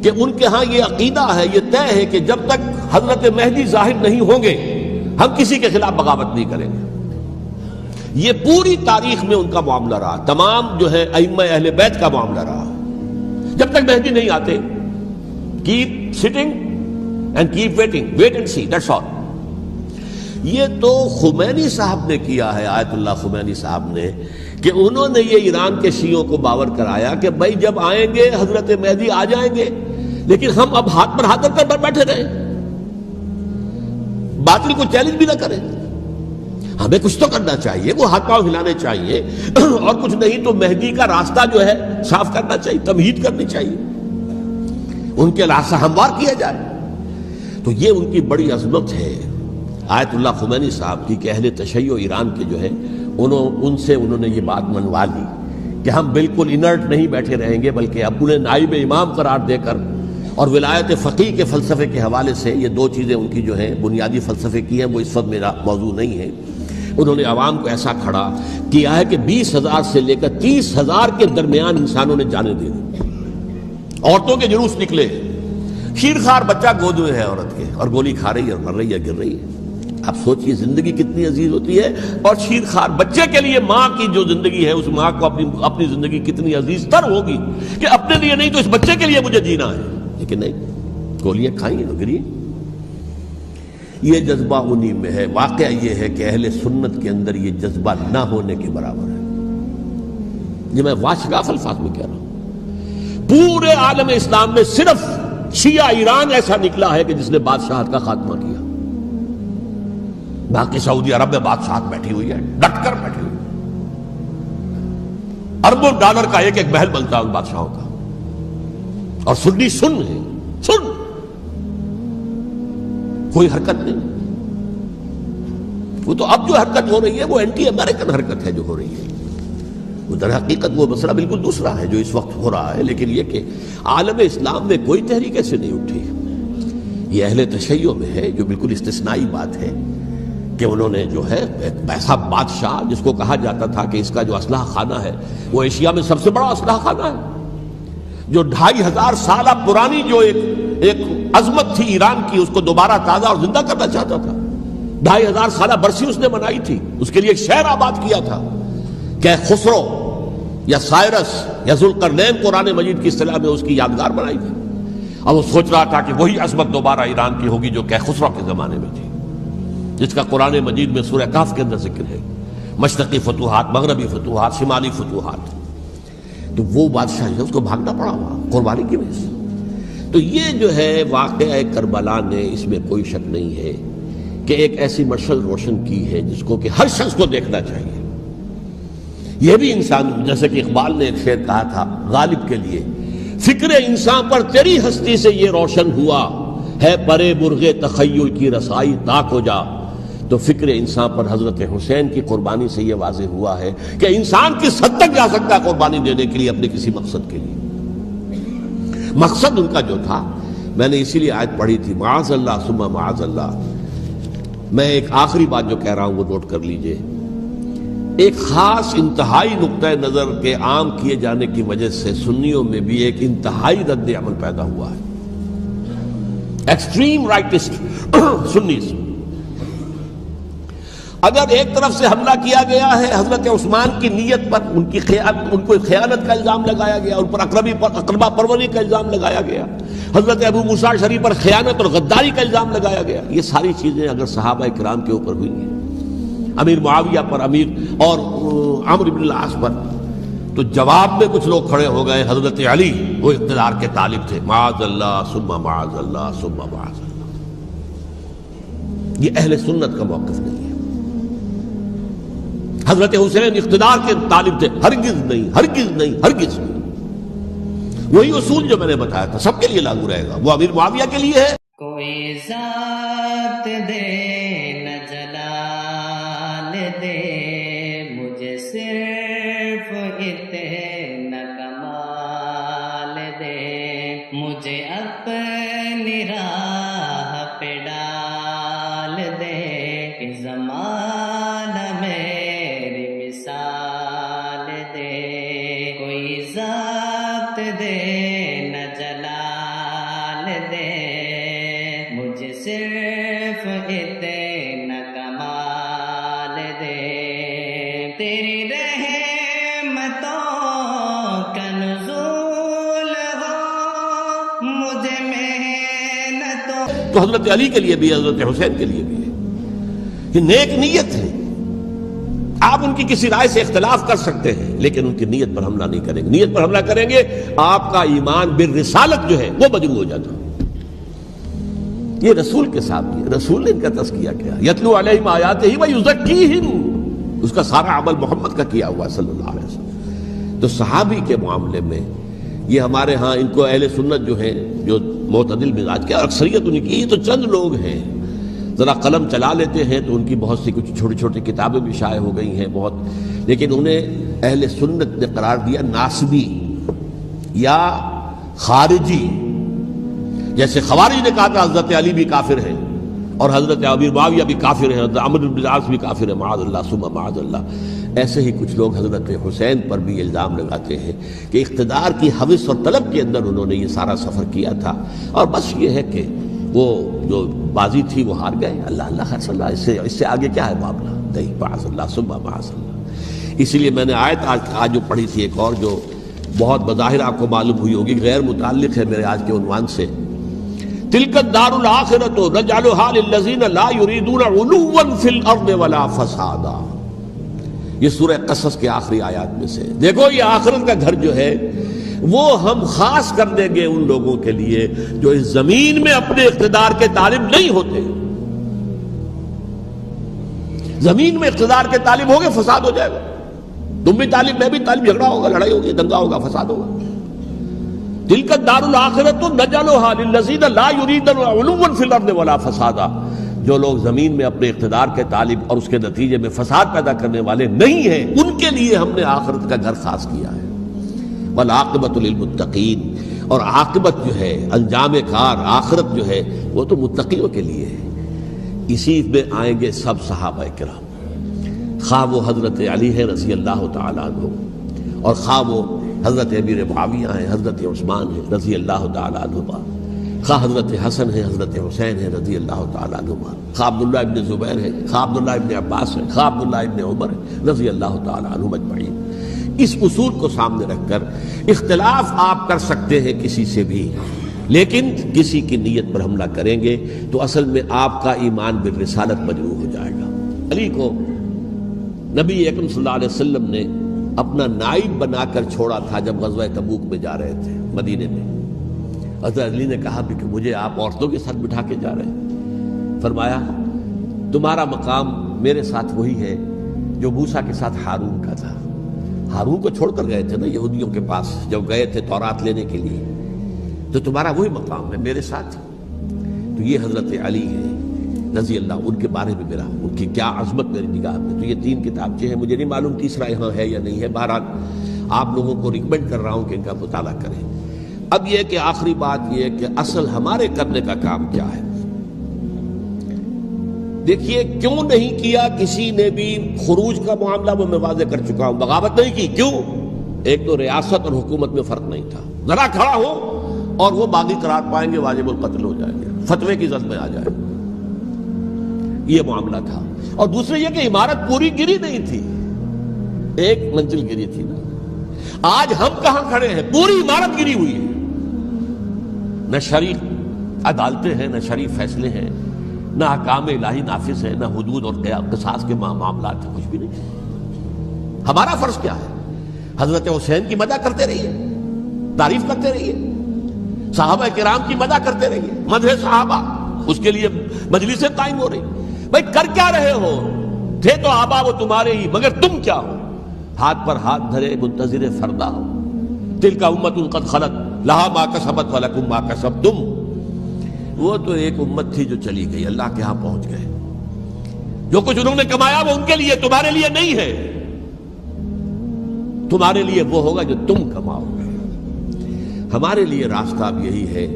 کہ ان کے ہاں یہ عقیدہ ہے، یہ طے ہے کہ جب تک حضرت مہدی ظاہر نہیں ہوں گے ہم کسی کے خلاف بغاوت نہیں کریں گے۔ یہ پوری تاریخ میں ان کا معاملہ رہا، تمام جو ہے ائمہ اہل بیت کا معاملہ رہا، جب تک مہدی نہیں آتے keep sitting and keep waiting, wait and see, that's all. یہ تو خمینی صاحب نے کیا ہے، آیت اللہ خمینی صاحب نے، کہ انہوں نے یہ ایران کے شیعوں کو باور کرایا کہ بھائی جب آئیں گے حضرت مہدی آ جائیں گے، لیکن ہم اب ہاتھ پر ہاتھ رکھ کر بیٹھے رہیں، باطل کو چیلنج بھی نہ کریں، ہمیں کچھ تو کرنا چاہیے، وہ ہاتھ پاؤں ہلانے چاہیے، اور کچھ نہیں تو مہدی کا راستہ جو ہے صاف کرنا چاہیے، تمہید کرنی چاہیے، ان کے راستہ ہموار کیا جائے۔ تو یہ ان کی بڑی عظمت ہے آیت اللہ خمینی صاحب کی کہ اہل تشیع ایران کے جو ہے ان سے انہوں نے یہ بات منوا لی کہ ہم بالکل انرٹ نہیں بیٹھے رہیں گے، بلکہ اب انہیں نائب امام قرار دے کر اور ولایت فقیہ کے فلسفے کے حوالے سے، یہ دو چیزیں ان کی جو ہیں بنیادی فلسفے کی ہیں، وہ اس وقت میرا موضوع نہیں ہے، انہوں نے عوام کو ایسا کھڑا کیا ہے کہ 20,000 سے لے کر 30,000 کے درمیان انسانوں نے جانے دے دی، عورتوں کے جلوس نکلے، شیرخوار بچہ گود میں ہے عورت کے، اور گولی کھا رہی ہے اور مر رہی ہے، گر رہی ہے۔ اب سوچئے زندگی کتنی عزیز ہوتی ہے، اور شیرخوار بچے کے لیے ماں کی جو زندگی ہے، اس ماں کو اپنی زندگی کتنی عزیز تر ہوگی کہ اپنے لیے نہیں تو اس بچے کے لیے مجھے جینا ہے، لیکن نہیں، گولیاں کھائیں اور گری۔ یہ جذبہ انہی میں ہے۔ واقعہ یہ ہے کہ اہل سنت کے اندر یہ جذبہ نہ ہونے کے برابر ہے، یہ میں واشگاف الفاظ میں کہہ رہا ہوں۔ پورے عالم اسلام میں صرف شیعہ ایران ایسا نکلا ہے کہ جس نے بادشاہت کا خاتمہ کیا، باقی سعودی عرب میں بادشاہت بیٹھی ہوئی ہے، ڈٹ کر بیٹھی ہوئی، اربوں ڈالر کا ایک ایک محل بنتا ہے ان بادشاہوں کا، اور سنی سن ہے، سن، کوئی حرکت نہیں۔ وہ تو اب جو حرکت ہو رہی ہے وہ اینٹی امریکن حرکت ہے جو ہو رہی ہے، وہ در حقیقت وہ مسئلہ بالکل دوسرا ہے جو اس وقت ہو رہا ہے، لیکن یہ کہ عالم اسلام میں کوئی تحریک ایسے نہیں اٹھی۔ یہ اہل تشیع میں ہے جو بالکل استثنائی بات ہے کہ انہوں نے جو ہے ایک ایسا بادشاہ جس کو کہا جاتا تھا کہ اس کا جو اسلحہ خانہ ہے وہ ایشیا میں سب سے بڑا اسلحہ خانہ ہے، جو 2500 سالہ پرانی جو ایک عظمت تھی ایران کی، اس کو دوبارہ تازہ اور زندہ کرنا چاہتا تھا۔ 2500 سالہ برسی اس نے منائی تھی، اس کے لیے ایک شہر آباد کیا تھا کہ خسرو یا سائرس یا ذوالقرنین قرآن مجید کی اصطلاح میں اس کی یادگار بنائی تھی، اب وہ سوچ رہا تھا کہ وہی عظمت دوبارہ ایران کی ہوگی جو کہ خسرو کے زمانے میں تھی، جس کا قرآن مجید میں سورہ کہف کے اندر ذکر ہے، مشرقی فتوحات، مغربی فتوحات، شمالی فتوحات۔ تو وہ بادشاہ ہے، اس کو بھاگنا پڑا ہوا قربانی کی وجہ سے۔ تو یہ جو ہے واقعہ کربلا نے، اس میں کوئی شک نہیں ہے کہ ایک ایسی مشعل روشن کی ہے جس کو کہ ہر شخص کو دیکھنا چاہیے۔ یہ بھی انسان، جیسے کہ اقبال نے ایک شعر کہا تھا غالب کے لیے، فکر انسان پر تیری ہستی سے یہ روشن ہوا ہے، پرے مرغ تخیل کی رسائی تاک ہو جا۔ تو فکر انسان پر حضرت حسین کی قربانی سے یہ واضح ہوا ہے کہ انسان کس حد تک جا سکتا ہے قربانی دینے کے لیے اپنے کسی مقصد کے لیے۔ مقصد ان کا جو تھا، میں نے اسی لیے آیت پڑھی تھی، معاذ اللہ ثم معاذ اللہ۔ میں ایک آخری بات جو کہہ رہا ہوں وہ نوٹ کر لیجئے، ایک خاص انتہائی نقطہ نظر کے عام کیے جانے کی وجہ سے سنیوں میں بھی ایک انتہائی رد عمل پیدا ہوا ہے، ایکسٹریم رائٹسٹ سنیز۔ اگر ایک طرف سے حملہ کیا گیا ہے حضرت عثمان کی نیت پر، ان کو خیانت کا الزام لگایا گیا، ان پر اقربا پروری کا الزام لگایا گیا، حضرت ابو موسیٰ شریف پر خیانت اور غداری کا الزام لگایا گیا، یہ ساری چیزیں اگر صحابہ کرام کے اوپر ہوئی ہیں، امیر معاویہ پر، امیر اور عمرو بن العاص پر، تو جواب میں کچھ لوگ کھڑے ہو گئے، حضرت علی وہ اقتدار کے طالب تھے، معاذ اللہ ثم معاذ اللہ ثم معاذ اللہ۔ یہ اہل سنت کا موقف نہیں ہے۔ حضرت حسین اقتدار کے طالب تھے، ہرگز نہیں، ہرگز نہیں، ہرگز نہیں۔ وہی اصول جو میں نے بتایا تھا سب کے لیے لاگو رہے گا، وہ امیر معاویہ کے لیے ہے۔ کوئی ذات دے نہ جلال دے، مجھے صرف اتنا کمال دے، مجھے اپنی راہ پہ ڈال دے، کہ زمانہ میری مثال دے، کوئی ذات دے نہ جلال دے، مجھے صرف اتنا کمال دے، تیری رحمتوں کا نزول ہو مجھے محنتوں۔ تو حضرت علی کے لیے بھی، حضرت حسین کے لیے بھی ہے، یہ نیک نیت ہے، آپ ان کی کسی رائے سے اختلاف کر سکتے ہیں لیکن ان کی نیت پر حملہ نہیں کریں گے. نیت پر حملہ کریں گے آپ کا ایمان بالرسالت جو ہے وہ مجروح ہو جاتا. یہ رسول کے ساتھ بھی رسول نے ان کا تزکیہ کیا. یتلو علیہم آیاتہ ویزکیہم، اس کا سارا عمل محمد کا کیا ہوا صلی اللہ علیہ وسلم. تو صحابی کے معاملے میں یہ ہمارے ہاں ان کو اہل سنت جو ہیں جو معتدل مزاج کے، اکثریت ان کی، یہ تو چند لوگ ہیں ذرا قلم چلا لیتے ہیں تو ان کی بہت سی کچھ چھوٹی چھوٹی کتابیں بھی شائع ہو گئی ہیں بہت، لیکن انہیں اہل سنت نے قرار دیا ناسبی یا خارجی. جیسے خوارج نے کہا تھا حضرت علی بھی کافر ہیں اور حضرت ابی معاویہ بھی کافر ہیں، حضرت عمرو بن العاص بھی کافر ہیں، معاذ اللہ ثم معاذ اللہ. ایسے ہی کچھ لوگ حضرت حسین پر بھی الزام لگاتے ہیں کہ اقتدار کی ہوس اور طلب کے اندر انہوں نے یہ سارا سفر کیا تھا اور بس یہ ہے کہ وہ جو بازی تھی وہ ہار گئے. اللہ اللہ خیر صلی اللہ، اس سے آگے کیا ہے معاملہ؟ نہیں، معاذ اللہ ثم معاذ اللہ. اسی لیے میں نے آیت آج جو پڑھی تھی ایک اور جو بہت بظاہر آپ کو معلوم ہوئی ہوگی، غیر متعلق ہے میرے آج کے عنوان سے. تلک الدار الآخرۃ نجعلھا للذین لا یریدون علوا فی الارض ولا فسادا. یہ سورہ قصص کے آخری آیات میں سے. دیکھو یہ آخرت کا گھر جو ہے وہ ہم خاص کر دیں گے ان لوگوں کے لیے جو اس زمین میں اپنے اقتدار کے طالب نہیں ہوتے. زمین میں اقتدار کے طالب ہوگے فساد ہو جائے گا. تم بھی طالب، میں بھی طالب، جھگڑا ہوگا، لڑائی ہوگی، دنگا ہوگا، فساد ہوگا. تلک الدار الآخرۃ نجعلھا للذین لا یریدون علوا فی الارض ولا فسادا. جو لوگ زمین میں اپنے اقتدار کے طالب اور اس کے نتیجے میں فساد پیدا کرنے والے نہیں ہیں ان کے لیے ہم نے آخرت کا گھر خاص کیا ہے. والعاقبۃ للمتقین، اور عاقبت جو ہے، انجام کار، آخرت جو ہے وہ تو متقیوں کے لیے ہے. اسی میں آئیں گے سب صحابہ کرام، خواہ وہ حضرت علی ہے رضی اللہ تعالیٰ عنہ اور خواہ وہ حضرت امیر معاویہ ہیں، حضرت عثمان ہیں رضی اللہ تعالیٰ عنہما، خواہ حضرت حسن ہیں، حضرت حسین ہیں رضی اللہ تعالیٰ عنہما، خواہ عبداللہ ابن زبیر ہیں، خواہ عبداللہ ابن عباس ہیں، خواہ عبداللہ ابن عمر ہیں رضی اللہ تعالیٰ عنہم اجمعین. اس اصول کو سامنے رکھ کر اختلاف آپ کر سکتے ہیں کسی سے بھی، لیکن کسی کی نیت پر حملہ کریں گے تو اصل میں آپ کا ایمان بالرسالت مجروح ہو جائے گا. علی کو نبی اکرم صلی اللہ علیہ وسلم نے اپنا نائب بنا کر چھوڑا تھا جب غزوہ تبوک میں جا رہے تھے مدینے میں. حضرت علی نے کہا کہ مجھے آپ عورتوں کے ساتھ بٹھا کے جا رہے ہیں. فرمایا تمہارا مقام میرے ساتھ وہی ہے جو موسیٰ کے ساتھ ہارون کا تھا. ہارون کو چھوڑ کر گئے تھے نا یہودیوں کے پاس جب گئے تھے تورات لینے کے لیے، تو تمہارا وہی مقام ہے میرے ساتھ. تو یہ حضرت علی ہے رضی اللہ، ان کے بارے میں میرا، ان کی کیا عظمت میری نگاہ میں. تو یہ 3 کتابچے ہیں، مجھے نہیں معلوم تیسرا یہاں ہے یا نہیں ہے، بہرحال آپ لوگوں کو ریکمینڈ کر رہا ہوں کہ ان کا مطالعہ کریں. اب یہ کہ آخری بات یہ ہے کہ اصل ہمارے کرنے کا کام کیا ہے. دیکھیے کیوں نہیں کیا کسی نے بھی خروج کا معاملہ وہ میں واضح کر چکا ہوں، بغاوت نہیں کی. کیوں؟ ایک تو ریاست اور حکومت میں فرق نہیں تھا. ذرا کھڑا ہو اور وہ باغی قرار پائیں گے، واجب القتل ہو جائیں گے، فتوے کی زد میں آ جائے، یہ معاملہ تھا. اور دوسرے یہ کہ عمارت پوری گری نہیں تھی، ایک منزل گری تھی نا. آج ہم کہاں کھڑے ہیں؟ پوری عمارت گری ہوئی ہے. نہ شریف عدالتیں ہیں، نہ شریف فیصلے ہیں، نہ احکام الہی نافذ ہے، نہ حدود اور قصاص کے معاملات ہیں، کچھ بھی نہیں. ہمارا فرض کیا ہے؟ حضرت حسین کی مدح کرتے رہیے، تعریف کرتے رہیے، صحابہ کرام کی مدح کرتے رہیے، مدح صحابہ، اس کے لیے مجلسیں قائم ہو رہی. بھائی کر کیا رہے ہو؟ تھے تو آبا وہ تمہارے ہی، مگر تم کیا ہو؟ ہاتھ پر ہاتھ دھرے منتظر فردا ہو. تلک امت قد خلت لہا ما کسبت ولکم ما کسبتم. وہ تو ایک امت تھی جو چلی گئی، اللہ کے ہاں پہنچ گئے. جو کچھ انہوں نے کمایا وہ ان کے لیے، تمہارے لیے نہیں ہے. تمہارے لیے وہ ہوگا جو تم کماؤ گے. ہمارے لیے راستہ اب یہی ہے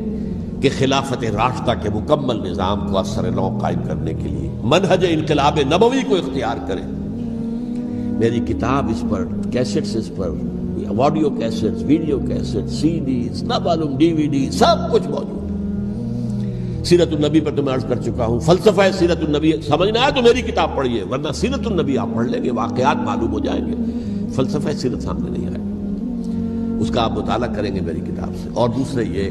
کہ خلافت راشدہ کے مکمل نظام کو اثر نو قائم کرنے کے لیے منہج انقلاب نبوی کو اختیار کریں. میری کتاب اس پر، کیسٹس اس پر، آڈیو کیسٹس، ویڈیو کیسٹ، سی ڈیز، نہ معلوم ڈی وی ڈی، سب کچھ موجود ہے. سیرت النبی پر تو میں عرض کر چکا ہوں. فلسفہ سیرت النبی سمجھنا ہے تو میری کتاب پڑھیے، ورنہ سیرت النبی آپ پڑھ لیں گے، واقعات معلوم ہو جائیں گے، فلسفہ سیرت سامنے نہیں آئے. اس کا آپ مطالعہ کریں گے میری کتاب سے. اور دوسرے یہ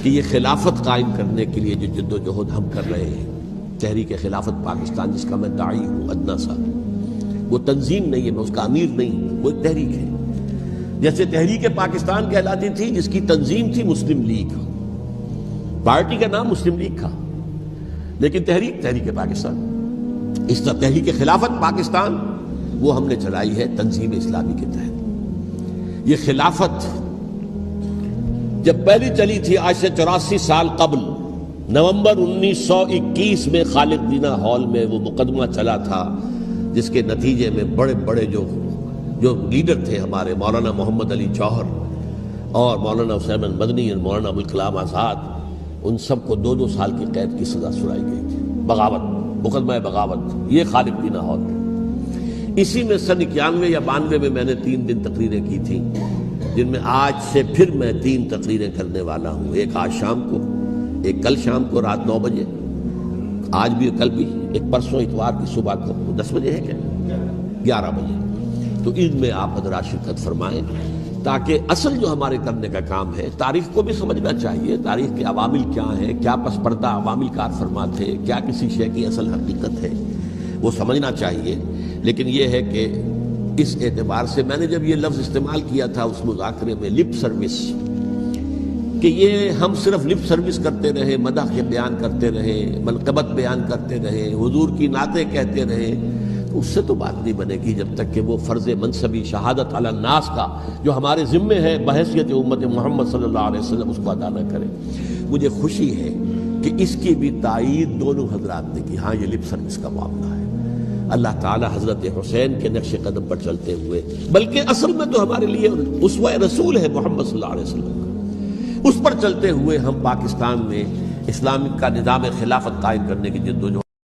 کہ یہ خلافت قائم کرنے کے لیے جو جد و جہد ہم کر رہے ہیں، تحریک خلافت پاکستان جس کا میں داعی ہوں ادنا سا، وہ تنظیم نہیں ہے، میں اس کا امیر نہیں، وہ ایک تحریک ہے. جیسے تحریک پاکستان کہلاتی تھی جس کی تنظیم تھی مسلم لیگ، پارٹی کا نام مسلم لیگ تھا لیکن تحریک پاکستان. اس طرح تحریک خلافت پاکستان وہ ہم نے چلائی ہے تنظیم اسلامی کے تحت. یہ خلافت جب پہلی چلی تھی آج سے 84 سال قبل، نومبر 1921 میں خالد دینا ہال میں وہ مقدمہ چلا تھا جس کے نتیجے میں بڑے بڑے جو لیڈر تھے ہمارے، مولانا محمد علی جوہر اور مولانا حسین مدنی اور مولانا ابوالکلام آزاد، ان سب کو 2 سال کی قید کی سزا سنائی گئی تھی. بغاوت، مقدمہ بغاوت، یہ خالد دینا ہال. اسی میں سن 91 یا 92 میں نے 3 دن تقریریں کی تھیں، جن میں آج سے پھر میں 3 تقریریں کرنے والا ہوں. ایک آج شام کو، ایک کل شام کو رات 9 بجے، آج بھی کل بھی، ایک پرسوں اتوار کی صبح کو 10 بجے ہے کیا 11 بجے. تو ان میں آپ حضرات شرکت فرمائیں تاکہ اصل جو ہمارے کرنے کا کام ہے، تاریخ کو بھی سمجھنا چاہیے. تاریخ کے عوامل کیا ہیں، کیا پس پردہ عوامل کار فرما تھے، کیا کسی شے کی اصل حقیقت ہے، وہ سمجھنا چاہیے. لیکن یہ ہے کہ اس اعتبار سے میں نے جب یہ لفظ استعمال کیا تھا اس مذاکرے میں، لپ سروس، کہ یہ ہم صرف لپ سروس کرتے رہے، مدح کے بیان کرتے رہے، منقبت بیان کرتے رہے، حضور کی نعتیں کہتے رہے، اس سے تو بات نہیں بنے گی جب تک کہ وہ فرض منصبی شہادت علی الناس کا جو ہمارے ذمے ہے بحیثیت امت محمد صلی اللہ علیہ وسلم اس کو ادا نہ کرے. مجھے خوشی ہے کہ اس کی بھی تائید دونوں حضرات نے کی. ہاں یہ لپ سروس کا معاملہ ہے. اللہ تعالی حضرت حسین کے نقش قدم پر چلتے ہوئے، بلکہ اصل میں تو ہمارے لیے اسوہ رسول ہے محمد صلی اللہ علیہ وسلم کا، اس پر چلتے ہوئے ہم پاکستان میں اسلام کا نظام خلافت قائم کرنے کی جدوجہد